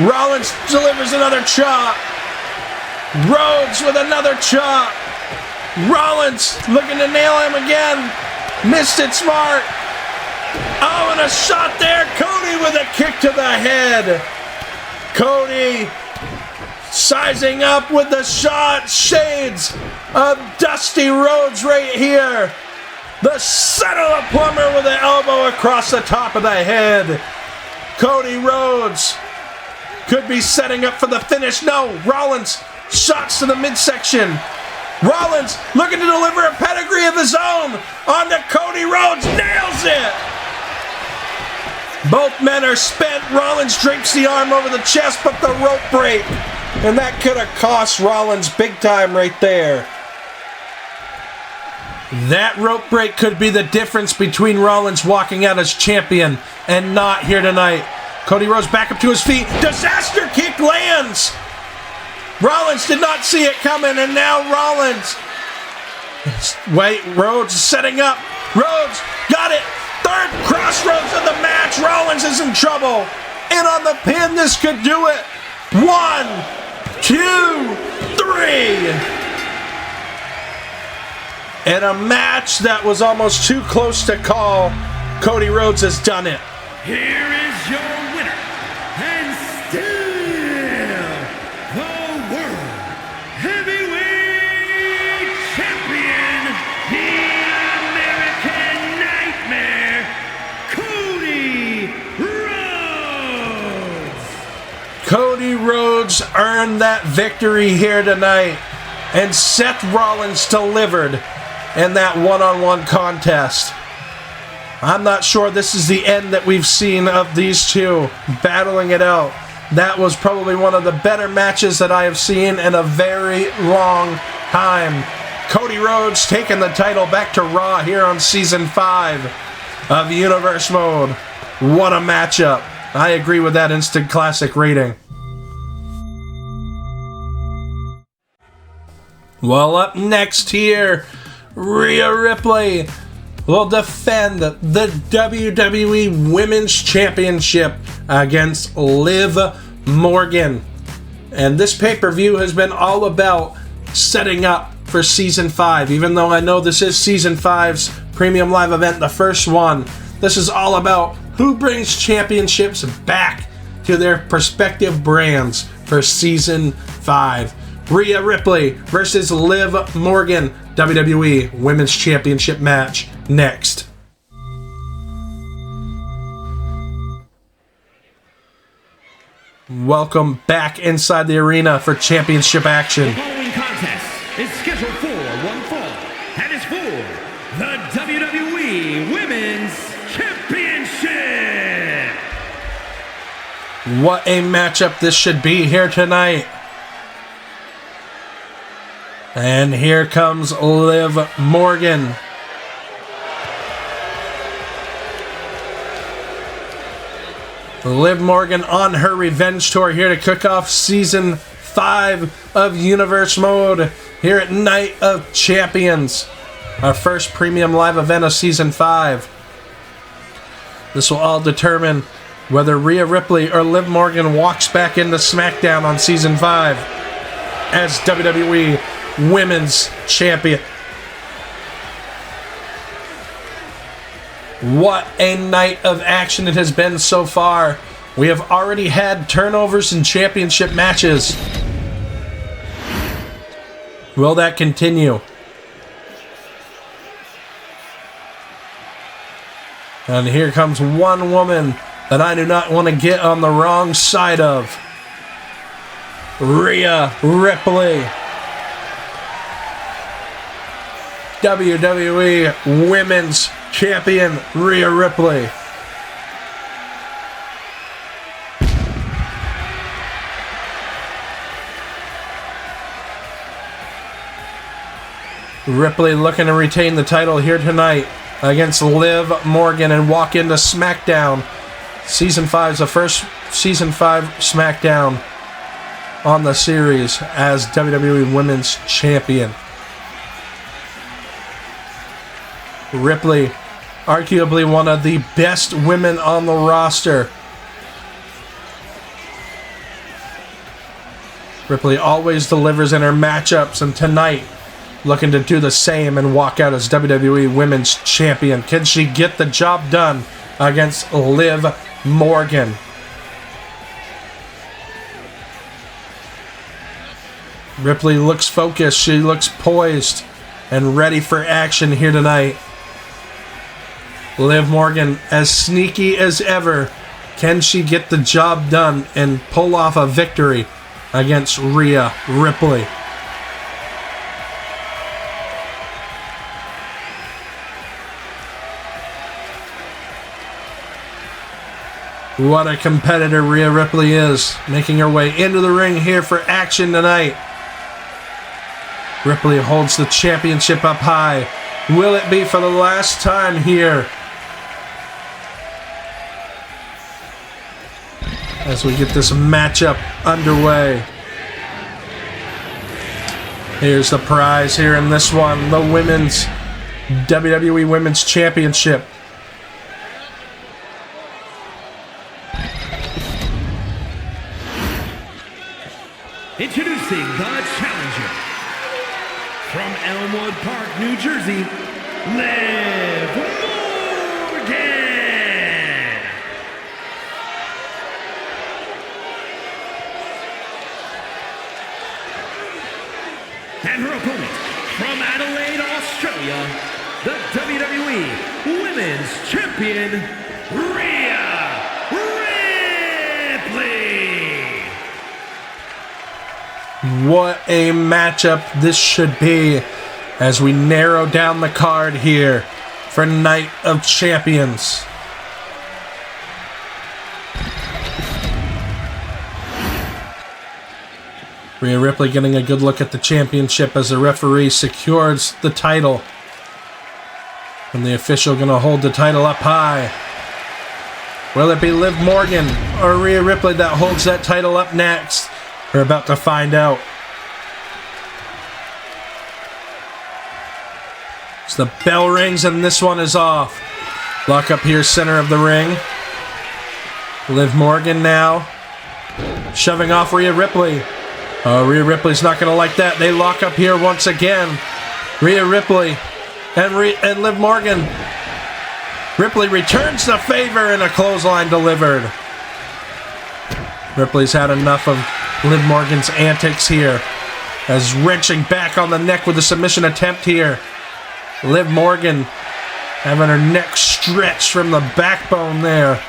Rollins delivers another chop. Rhodes with another chop. Rollins looking to nail him again. Missed its mark. Oh, and a shot there. Cody with a kick to the head. Cody sizing up with the shot. Shades of Dusty Rhodes right here. The son of a plumber with an elbow across the top of the head. Cody Rhodes could be setting up for the finish. No, Rollins shots to the midsection. Rollins looking to deliver a pedigree of his own onto Cody Rhodes. Nails it. Both men are spent. Rollins drapes the arm over the chest, but the rope break. And that could have cost Rollins big time right there. That rope break could be the difference between Rollins walking out as champion and not here tonight. Cody Rhodes back up to his feet. Disaster kick lands. Rollins did not see it coming, and now Rollins. Wait, Rhodes is setting up. Rhodes got it. Third crossroads of the match. Rollins is in trouble. And on the pin, this could do it. 1, 2, 3. In a match that was almost too close to call, Cody Rhodes has done it. Here is your winner, and still the World Heavyweight Champion, the American Nightmare, Cody Rhodes. Cody Rhodes earned that victory here tonight, and Seth Rollins delivered in that one-on-one contest. I'm not sure this is the end that we've seen of these two battling it out. That was probably one of the better matches that I have seen in a very long time. Cody Rhodes taking the title back to Raw here on Season 5 of Universe Mode. What a matchup. I agree with that instant classic rating. Well, up next here, Rhea Ripley will defend the WWE Women's Championship against Liv Morgan. And this pay-per-view has been all about setting up for Season 5. Even though I know this is Season 5's premium live event, the first one, this is all about who brings championships back to their respective brands for Season 5. Rhea Ripley versus Liv Morgan, WWE Women's Championship match next. Welcome back inside the arena for championship action. The following contest is scheduled for one fall and is for the WWE Women's Championship. What a matchup this should be here tonight. And here comes Liv Morgan. Liv Morgan on her revenge tour here to kick off Season 5 of Universe Mode here at Night of Champions. Our first premium live event of Season 5. This will all determine whether Rhea Ripley or Liv Morgan walks back into SmackDown on Season 5 as WWE Women's Champion. What a night of action it has been so far. We have already had turnovers in championship matches. Will that continue? And here comes one woman that I do not want to get on the wrong side of. Rhea Ripley. WWE Women's Champion Rhea Ripley. Ripley looking to retain the title here tonight against Liv Morgan and walk into SmackDown. Season 5 is the first Season 5 SmackDown on the series as WWE Women's Champion. Ripley, arguably one of the best women on the roster. Ripley always delivers in her matchups, and tonight looking to do the same and walk out as WWE Women's Champion. Can she get the job done against Liv Morgan? Ripley looks focused. She looks poised and ready for action here tonight. Liv Morgan, as sneaky as ever. Can she get the job done and pull off a victory against Rhea Ripley? What a competitor Rhea Ripley is, making her way into the ring here for action tonight. Ripley holds the championship up high. Will it be for the last time here? As we get this matchup underway. Here's the prize here in this one, the Women's WWE Women's Championship. Introducing the challenger from Elmwood Park, New Jersey, Liv Morgan. And her opponent from Adelaide, Australia, the WWE Women's Champion, Rhea Ripley. What a matchup this should be as we narrow down the card here for Night of Champions. Rhea Ripley getting a good look at the championship as the referee secures the title. And the official going to hold the title up high. Will it be Liv Morgan or Rhea Ripley that holds that title up next? We're about to find out. So the bell rings and this one is off. Lock up here, center of the ring. Liv Morgan now shoving off Rhea Ripley. Rhea Ripley's not going to like that. They lock up here once again. Rhea Ripley and Liv Morgan. Ripley returns the favor and a clothesline delivered. Ripley's had enough of Liv Morgan's antics here. As wrenching back on the neck with a submission attempt here. Liv Morgan having her neck stretched from the backbone there.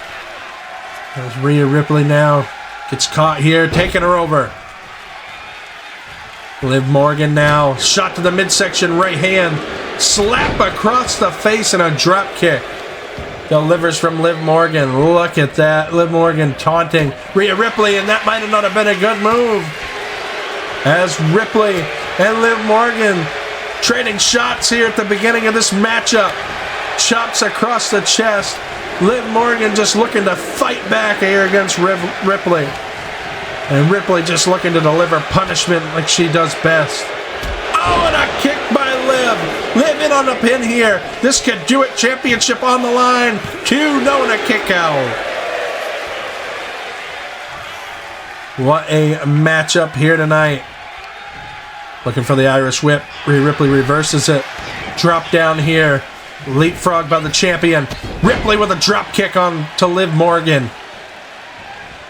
As Rhea Ripley now gets caught here, taking her over. Liv Morgan now, shot to the midsection right hand, slap across the face and a drop kick. Delivers from Liv Morgan. Look at that. Liv Morgan taunting Rhea Ripley, and that might have not have been a good move. As Ripley and Liv Morgan trading shots here at the beginning of this matchup. Chops across the chest. Liv Morgan just looking to fight back here against Ripley. And Ripley just looking to deliver punishment like she does best. Oh, and a kick by Liv. Liv in on the pin here. This could do it. Championship on the line. 2-0 and a kick out. What a matchup here tonight. Looking for the Irish whip. Rhea Ripley reverses it. Drop down here. Leapfrog by the champion. Ripley with a drop kick on to Liv Morgan.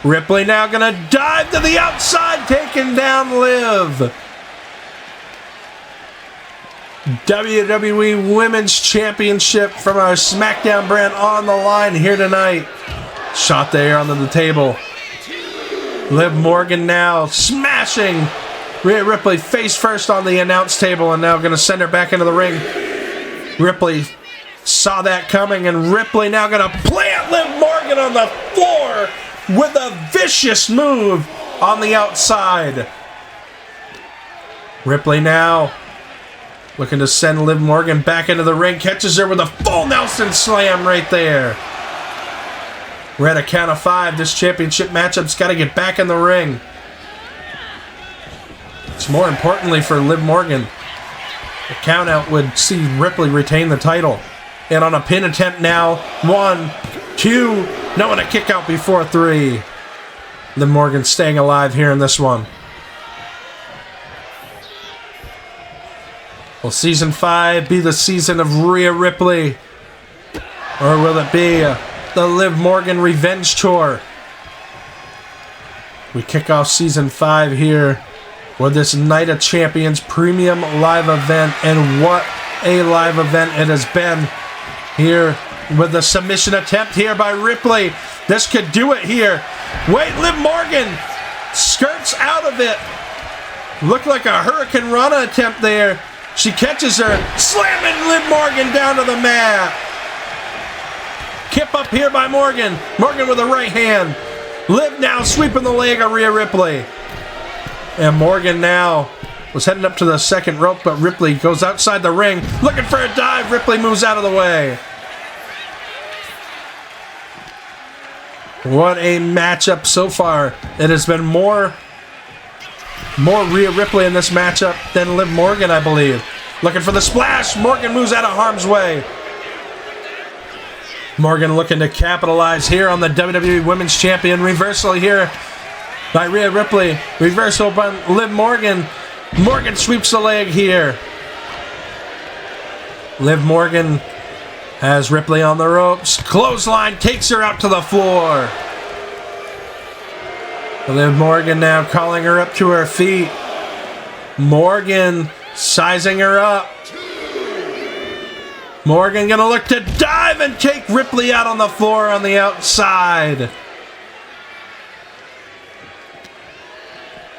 Ripley now going to dive to the outside, taking down Liv. WWE Women's Championship from our SmackDown brand on the line here tonight. Shot there onto the table. Liv Morgan now smashing Rhea Ripley face first on the announce table and now going to send her back into the ring. Ripley saw that coming and Ripley now going to plant Liv Morgan on the floor with a vicious move on the outside. Ripley now looking to send Liv Morgan back into the ring. Catches her with a full Nelson slam right there. We're at a count of 5. This championship matchup's got to get back in the ring. It's more importantly for Liv Morgan. The count out would see Ripley retain the title. And on a pin attempt now. 1, 2, no, and a kick out before 3. Liv Morgan staying alive here in this one. Will Season 5 be the season of Rhea Ripley? Or will it be the Liv Morgan Revenge Tour? We kick off Season 5 here with this Night of Champions premium live event. And what a live event it has been here with the submission attempt here by Ripley. This could do it here. Wait, Liv Morgan skirts out of it. Looked like a Hurricane Rana attempt there. She catches her, slamming Liv Morgan down to the mat. Kip up here by Morgan. Morgan with a right hand. Liv now sweeping the leg of Rhea Ripley. And Morgan now was heading up to the second rope, but Ripley goes outside the ring, looking for a dive. Ripley moves out of the way. What a matchup so far. It has been more Rhea Ripley in this matchup than Liv Morgan, I believe. Looking for the splash. Morgan moves out of harm's way. Morgan looking to capitalize here on the WWE Women's Champion. Reversal here by Rhea Ripley. Reversal by Liv Morgan. Morgan sweeps the leg here. Liv Morgan has Ripley on the ropes. Clothesline takes her out to the floor. Liv Morgan now calling her up to her feet. Morgan sizing her up. Morgan gonna look to dive and take Ripley out on the floor on the outside.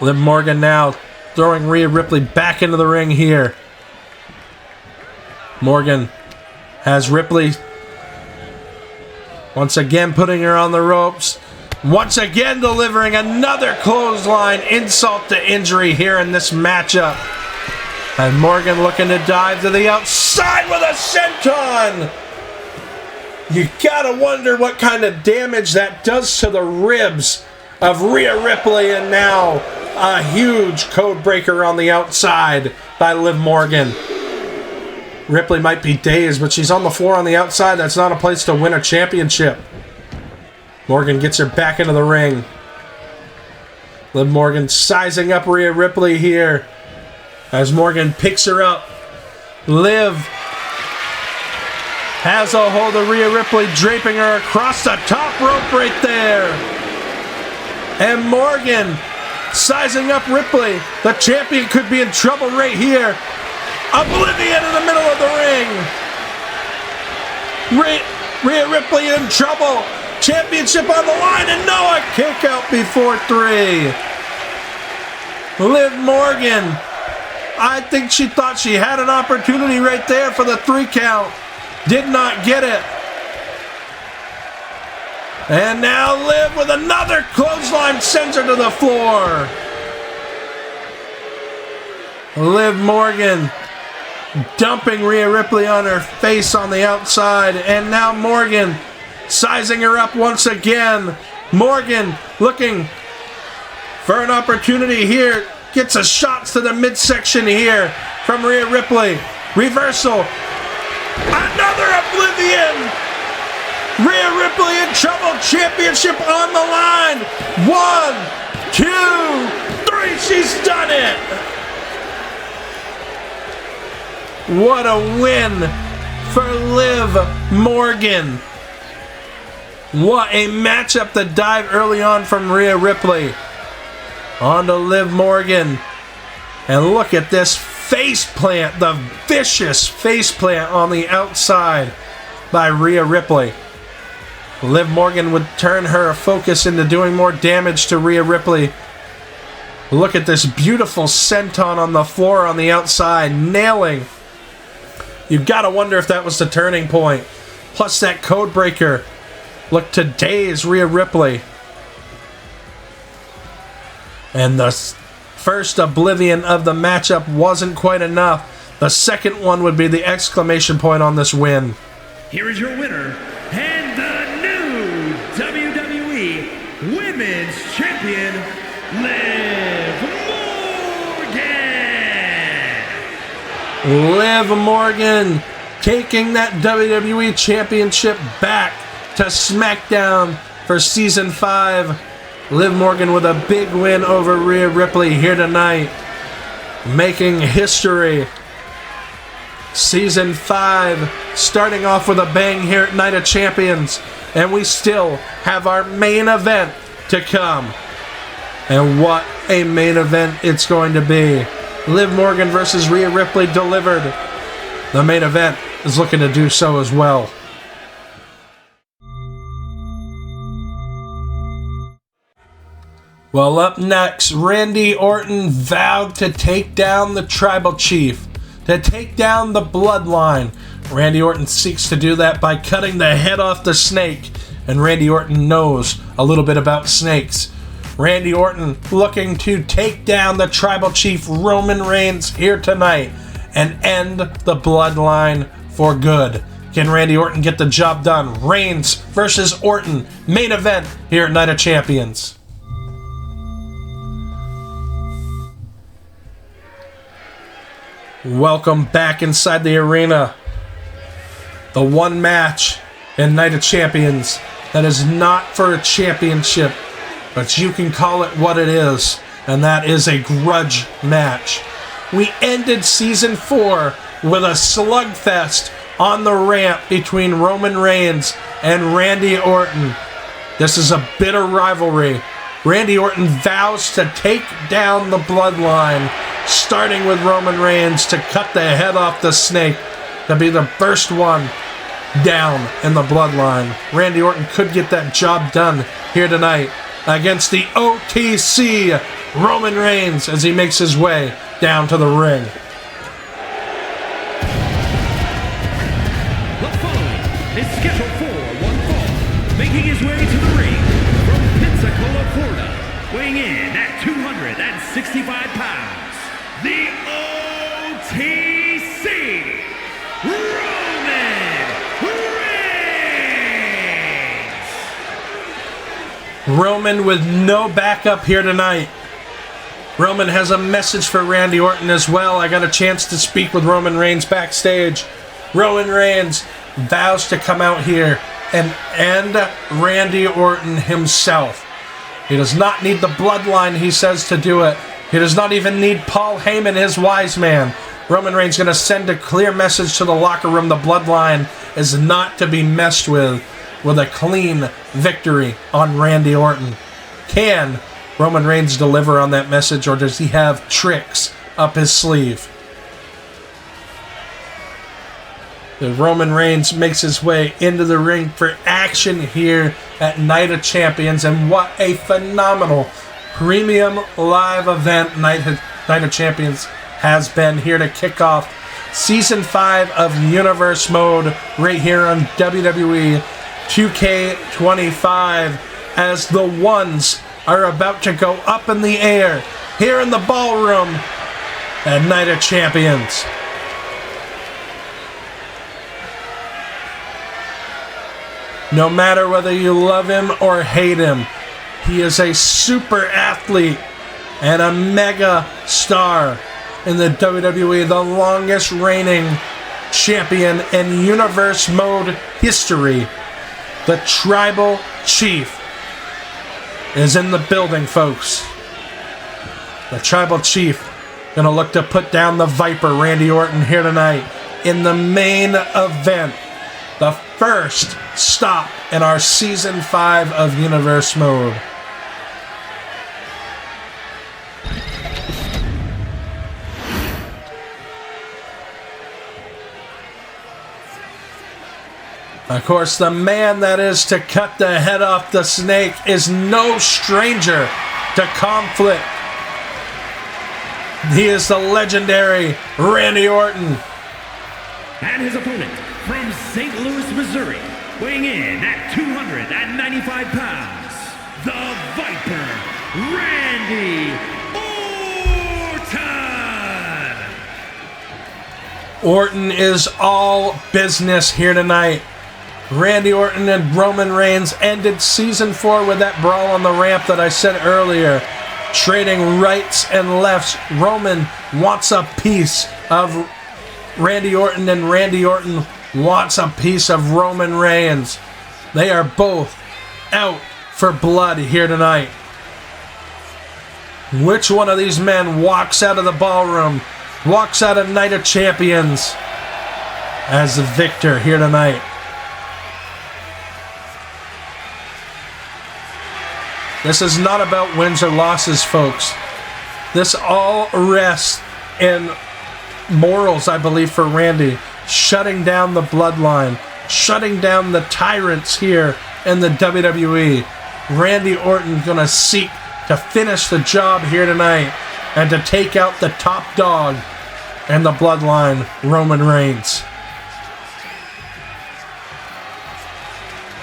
Liv Morgan now throwing Rhea Ripley back into the ring here. Morgan Has Ripley once again putting her on the ropes. Once again delivering another clothesline insult to injury here in this matchup. And Morgan looking to dive to the outside with a senton. You gotta wonder what kind of damage that does to the ribs of Rhea Ripley, and now a huge code breaker on the outside by Liv Morgan. Ripley might be dazed, but she's on the floor on the outside. That's not a place to win a championship. Morgan gets her back into the ring. Liv Morgan sizing up Rhea Ripley here as Morgan picks her up. Liv has a hold of Rhea Ripley, draping her across the top rope right there. And Morgan sizing up Ripley. The champion could be in trouble right here. Oblivion in the middle of the ring. Rhea Ripley in trouble. Championship on the line, and no, a kick out before 3. Liv Morgan, I think she thought she had an opportunity right there for the 3 count. Did not get it. And now Liv with another clothesline sends her to the floor. Liv Morgan dumping Rhea Ripley on her face on the outside, and now Morgan sizing her up once again. Morgan looking for an opportunity here. Gets a shot to the midsection here from Rhea Ripley. Reversal. Another oblivion. Rhea Ripley in trouble. Championship on the line. 1, 2, 3. She's done it. What a win for Liv Morgan. What a matchup to dive early on from Rhea Ripley. On to Liv Morgan. And look at this face plant, the vicious face plant on the outside by Rhea Ripley. Liv Morgan would turn her focus into doing more damage to Rhea Ripley. Look at this beautiful senton on the floor on the outside, nailing. You gotta wonder if that was the turning point. Plus that code breaker. Look to daze Rhea Ripley. And the first oblivion of the matchup wasn't quite enough. The second one would be the exclamation point on this win. Here is your winner, and the new WWE Women's Champion, Liv Morgan! Liv Morgan taking that WWE Championship back to SmackDown for Season 5. Liv Morgan with a big win over Rhea Ripley here tonight. Making history. Season 5 starting off with a bang here at Night of Champions. And we still have our main event to come. And what a main event it's going to be. Liv Morgan versus Rhea Ripley delivered. The main event is looking to do so as well. Well, up next, Randy Orton vowed to take down the Tribal Chief, to take down the Bloodline. Randy Orton seeks to do that by cutting the head off the snake, and Randy Orton knows a little bit about snakes. Randy Orton looking to take down the Tribal Chief Roman Reigns here tonight and end the Bloodline for good. Can Randy Orton get the job done? Reigns versus Orton, main event here at Night of Champions. Welcome back inside the arena. The one match in Night of Champions that is not for a championship, but you can call it what it is, and that is a grudge match. We ended Season 4 with a slugfest on the ramp between Roman Reigns and Randy Orton. This is a bitter rivalry. Randy Orton vows to take down the Bloodline, starting with Roman Reigns to cut the head off the snake, to be the first one down in the Bloodline. Randy Orton could get that job done here tonight against the OTC Roman Reigns as he makes his way down to the ring. The his way to the ring from Pensacola, Florida, weighing in at 265 pounds, the OTC, Roman Reigns! Roman with no backup here tonight. Roman has a message for Randy Orton as well. I got a chance to speak with Roman Reigns backstage. Roman Reigns vows to come out here and end Randy Orton himself. He does not need the bloodline, he says, to do it. He does not even need Paul Heyman, his wise man. Roman Reigns going to send a clear message to the locker room. The bloodline is not to be messed with a clean victory on Randy Orton. Can Roman Reigns deliver on that message, or does he have tricks up his sleeve? Roman Reigns makes his way into the ring for action here at Night of Champions, and what a phenomenal premium live event Night of Champions has been here to kick off Season 5 of Universe Mode right here on WWE 2K25 as the ones are about to go up in the air here in the ballroom at Night of Champions. No matter whether you love him or hate him, he is a super athlete and a mega star in the WWE, the longest reigning champion in Universe Mode history. The Tribal Chief is in the building, folks. The Tribal Chief gonna look to put down the Viper, Randy Orton, here tonight in the main event. The first stop in our Season 5 of Universe Mode. Of course, the man that is to cut the head off the snake is no stranger to conflict. He is the legendary Randy Orton. And his opponent from St. Louis, Missouri, weighing in at 295 pounds, the Viper, Randy Orton! Orton is all business here tonight. Randy Orton and Roman Reigns ended Season 4 with that brawl on the ramp that I said earlier. Trading rights and lefts. Roman wants a piece of Randy Orton, and Randy Orton wants a piece of Roman Reigns. They are both out for blood here tonight. Which one of these men walks out of the ballroom, walks out of Night of Champions as the victor here tonight? This is not about wins or losses, folks. This all rests in morals, I believe, for Randy. Shutting down the bloodline. Shutting down the tyrants here in the WWE. Randy Orton gonna seek to finish the job here tonight and to take out the top dog in the bloodline, Roman Reigns.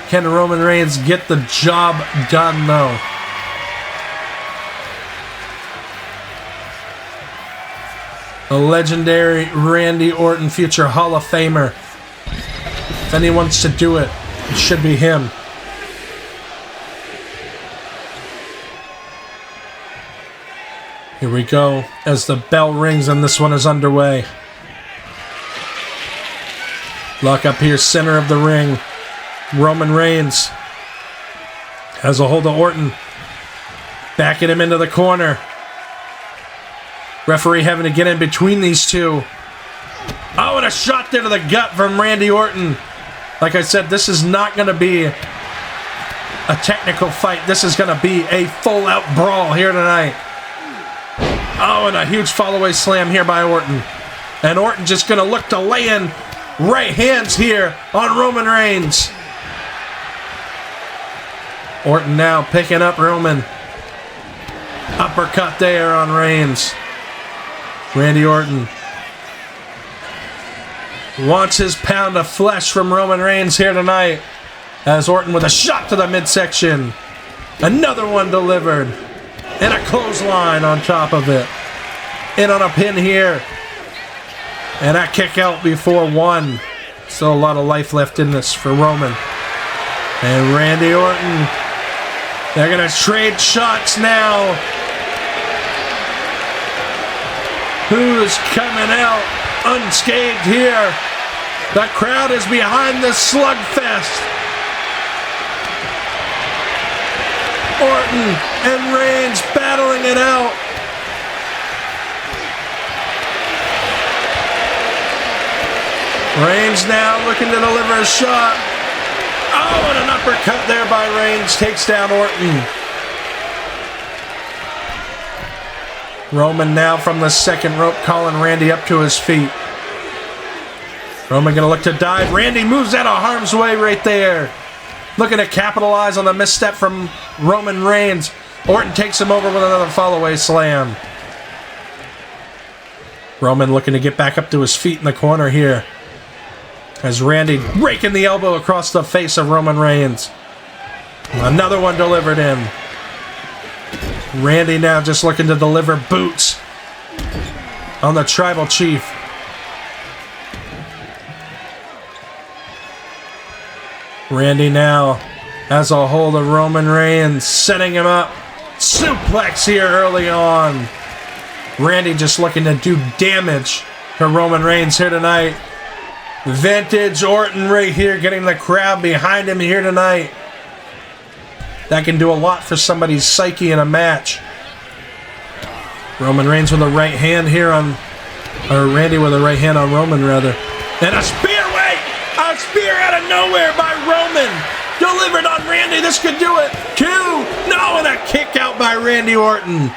Can Roman Reigns get the job done, though? The legendary Randy Orton, future Hall of Famer. If anyone's to do it, it should be him. Here we go as the bell rings and this one is underway. Lock up here, center of the ring. Roman Reigns has a hold of Orton. Backing him into the corner. Referee having to get in between these two. Oh, and a shot there to the gut from Randy Orton. Like I said, this is not going to be a technical fight. This is going to be a full-out brawl here tonight. Oh, and a huge follow-away slam here by Orton. And Orton just going to look to lay in right hands here on Roman Reigns. Orton now picking up Roman. Uppercut there on Reigns. Randy Orton wants his pound of flesh from Roman Reigns here tonight As Orton with a shot to the midsection. Another one delivered. And a clothesline on top of it. In on a pin here. And a kick out before one. Still a lot of life left in this for Roman. And Randy Orton. They're going to trade shots now. Who's coming out unscathed here? The crowd is behind this slugfest. Orton and Reigns battling it out. Reigns now looking to deliver a shot. Oh, and an uppercut there by Reigns takes down Orton. Roman now from the second rope calling Randy up to his feet. Roman gonna look to dive. Randy moves out of harm's way right there. Looking to capitalize on the misstep from Roman Reigns. Orton takes him over with another fallaway slam. Roman looking to get back up to his feet in the corner here. As Randy raking the elbow across the face of Roman Reigns. Another one delivered in. Randy now just looking to deliver boots on the Tribal Chief. Randy now has a hold of Roman Reigns, setting him up. Suplex here early on. Randy just looking to do damage to Roman Reigns here tonight. Vintage Orton right here, getting the crowd behind him here tonight. That can do a lot for somebody's psyche in a match. Roman Reigns with a right hand here on... Or Randy with a right hand on Roman, rather. And a spear, wait! A spear out of nowhere by Roman! Delivered on Randy, this could do it! 2! No, and a kick out by Randy Orton.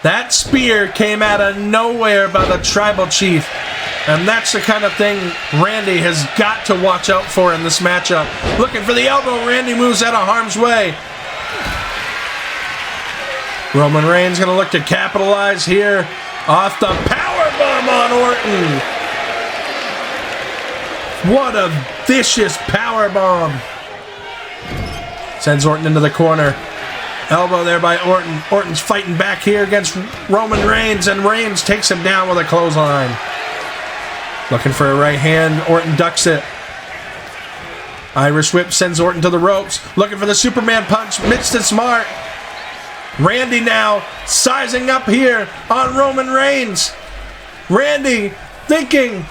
That spear came out of nowhere by the Tribal Chief. And that's the kind of thing Randy has got to watch out for in this matchup. Looking for the elbow. Randy moves out of harm's way. Roman Reigns going to look to capitalize here off the powerbomb on Orton. What a vicious powerbomb. Sends Orton into the corner. Elbow there by Orton. Orton's fighting back here against Roman Reigns, and Reigns takes him down with a clothesline. Looking for a right hand. Orton ducks it. Irish whip sends Orton to the ropes. Looking for the Superman punch. Mixed it smart. Randy now sizing up here on Roman Reigns. Randy thinking.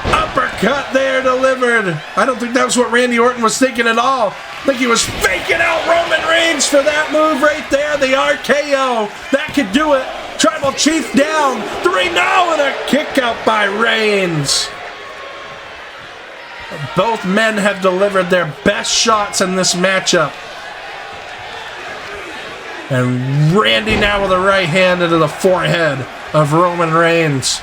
Uppercut there delivered. I don't think that was what Randy Orton was thinking at all. I think he was faking out Roman Reigns for that move right there. The RKO. That could do it. Tribal Chief down. 3 now, and a kick out by Reigns. Both men have delivered their best shots in this matchup. And Randy now with a right hand into the forehead of Roman Reigns.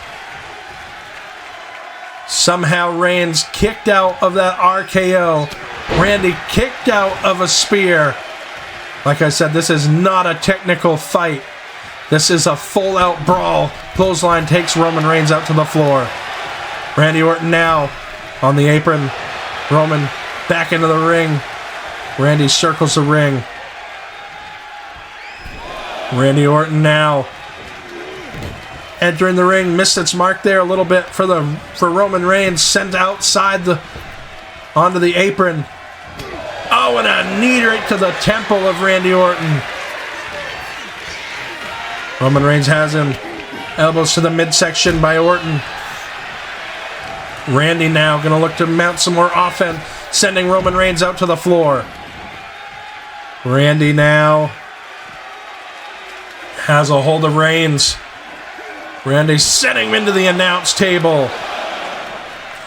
Somehow Reigns kicked out of that RKO. Randy kicked out of a spear. Like I said, this is not a technical fight. This is a full-out brawl. Clothesline takes Roman Reigns out to the floor. Randy Orton now on the apron. Roman back into the ring. Randy circles the ring. Randy Orton now entering the ring. Missed its mark there a little bit for Roman Reigns. Sent outside onto the apron. Oh, and a knee right to the temple of Randy Orton. Roman Reigns has him. Elbows to the midsection by Orton. Randy now going to look to mount some more offense, sending Roman Reigns out to the floor. Randy now has a hold of Reigns. Randy sending him into the announce table.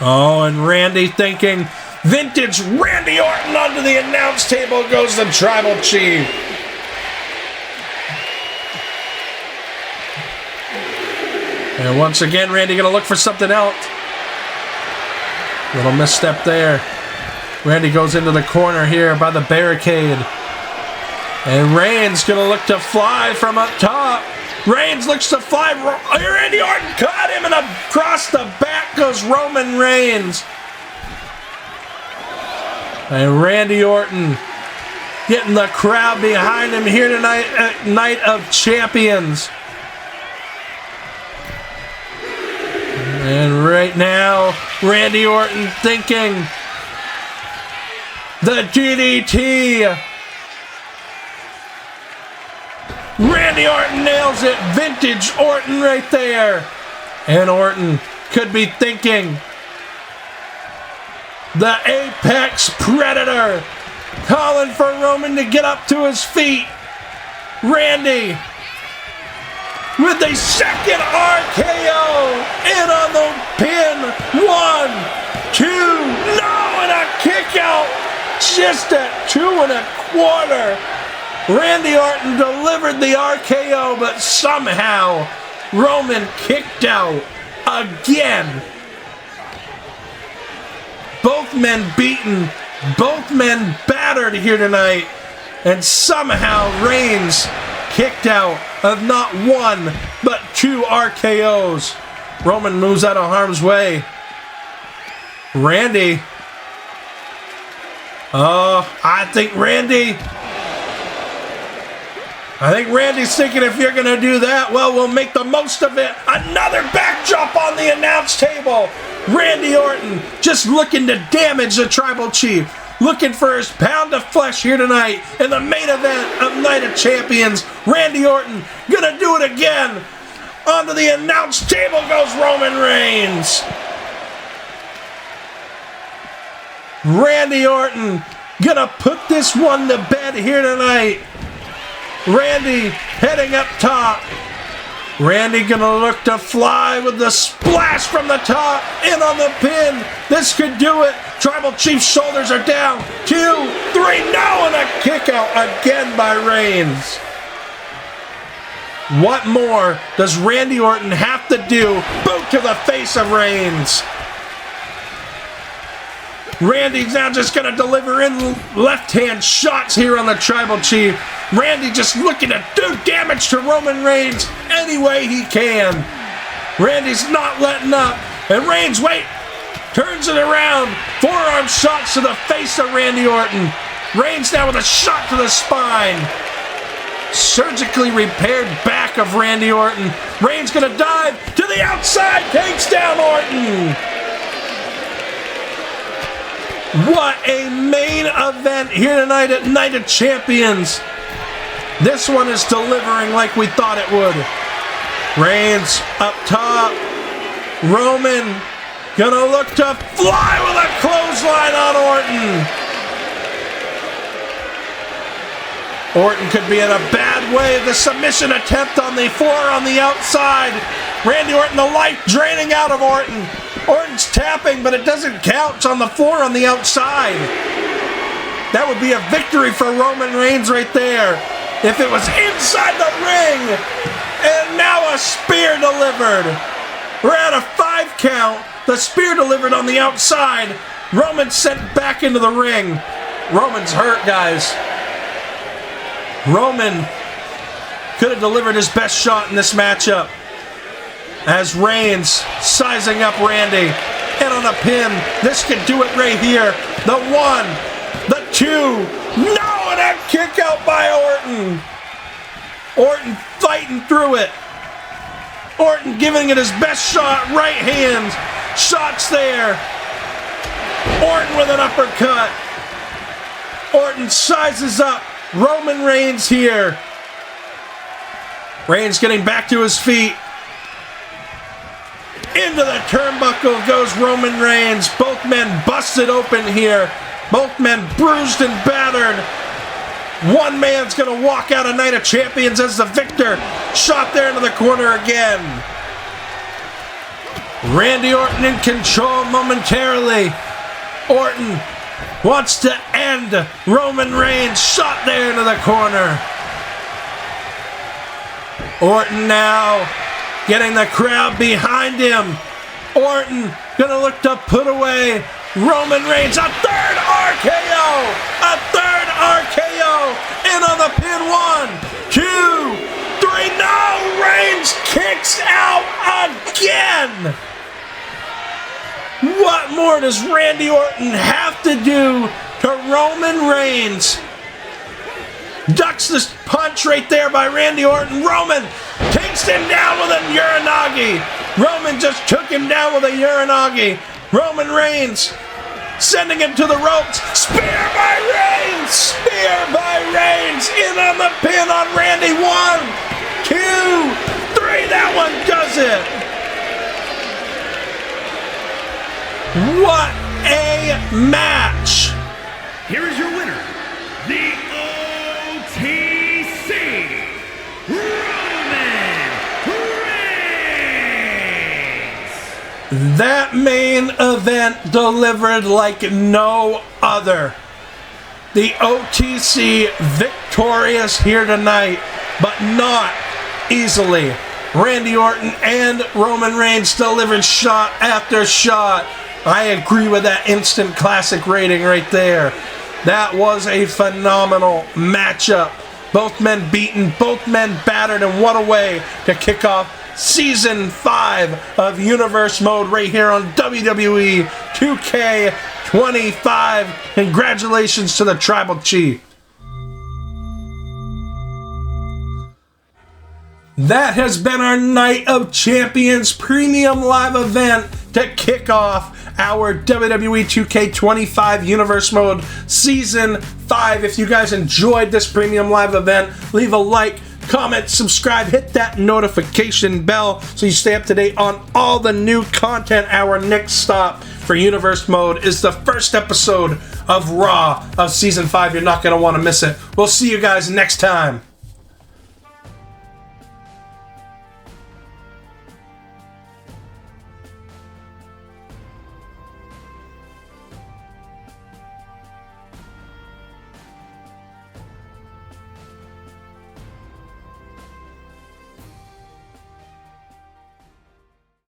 Oh, and Randy thinking, vintage Randy Orton onto the announce table goes the Tribal Chief. And once again, Randy going to look for something else. Little misstep there. Randy goes into the corner here by the barricade. And Reigns going to look to fly from up top. Reigns looks to fly. Randy Orton caught him, and across the back goes Roman Reigns. And Randy Orton getting the crowd behind him here tonight at Night of Champions. And right now, Randy Orton thinking the DDT. Randy Orton nails it. Vintage Orton right there. And Orton could be thinking the Apex Predator, calling for Roman to get up to his feet. Randy with a second RKO in on the pin. 1, 2, no, and a kick out just at 2 1/4. Randy Orton delivered the RKO, but somehow Roman kicked out again. Both men beaten, both men battered here tonight, and somehow Reigns kicked out of not 1, but 2 RKOs. Roman moves out of harm's way. Randy. I think Randy's thinking, if you're going to do that, well, we'll make the most of it. Another backdrop on the announce table. Randy Orton just looking to damage the Tribal Chief. Looking for his pound of flesh here tonight in the main event of Night of Champions. Randy Orton gonna do it again. Onto the announce table goes Roman Reigns. Randy Orton gonna put this one to bed here tonight. Randy heading up top. Randy gonna look to fly with the splash from the top. In on the pin. This could do it. Tribal Chief's shoulders are down. 2, 3, no, and a kick out again by Reigns. What more does Randy Orton have to do? Boot to the face of Reigns. Randy's now just going to deliver in left-hand shots here on the Tribal Chief. Randy just looking to do damage to Roman Reigns any way he can. Randy's not letting up. And Reigns, turns it around. Forearm shots to the face of Randy Orton. Reigns now with a shot to the spine. Surgically repaired back of Randy Orton. Reigns going to dive to the outside. Takes down Orton. What a main event here tonight at Night of Champions. This one is delivering like we thought it would. Reigns up top. Roman gonna look to fly with a clothesline on Orton. Orton could be in a bad way. The submission attempt on the floor on the outside. Randy Orton, the life draining out of Orton. Orton's tapping, but it doesn't count on the floor on the outside. That would be a victory for Roman Reigns right there. If it was inside the ring. And now a spear delivered. We're at a 5 count. The spear delivered on the outside. Roman sent back into the ring. Roman's hurt, guys. Roman could have delivered his best shot in this matchup. As Reigns sizing up Randy. And on a pin. This could do it right here. The 1, the 2. No, and a kick out by Orton. Orton fighting through it. Orton giving it his best shot. Right hand. Shots there. Orton with an uppercut. Orton sizes up Roman Reigns here. Reigns getting back to his feet. Into the turnbuckle goes Roman Reigns. Both men busted open here. Both men bruised and battered. One man's going to walk out of Night of Champions as the victor. Shot there into the corner again. Randy Orton in control momentarily. Orton wants to end Roman Reigns. Shot there into the corner. Orton now getting the crowd behind him. Orton gonna look to put away Roman Reigns. A third RKO! A third RKO! In on the pin. 1, 2, 3. No! Reigns kicks out again! What more does Randy Orton have to do to Roman Reigns ducks this punch right there by Randy Orton. Roman takes him down with a Uranagi. Roman just took him down with a Uranagi. Roman Reigns sending him to the ropes. Spear by Reigns! Spear by Reigns! In on the pin on Randy. 1, 2, 3. That one does it. What a match! Here is your winner, the OTC, Roman Reigns! That main event delivered like no other. The OTC victorious here tonight, but not easily. Randy Orton and Roman Reigns delivered shot after shot. I agree with that instant classic rating right there. That was a phenomenal matchup. Both men beaten, both men battered, and what a way to kick off Season 5 of Universe Mode right here on WWE 2K25. Congratulations to the Tribal Chief. That has been our Night of Champions premium live event to kick off our WWE 2K25 Universe Mode Season 5. If you guys enjoyed this premium live event, leave a like, comment, subscribe, hit that notification bell so you stay up to date on all the new content. Our next stop for Universe Mode is the first episode of Raw of Season 5. You're not going to want to miss it. We'll see you guys next time.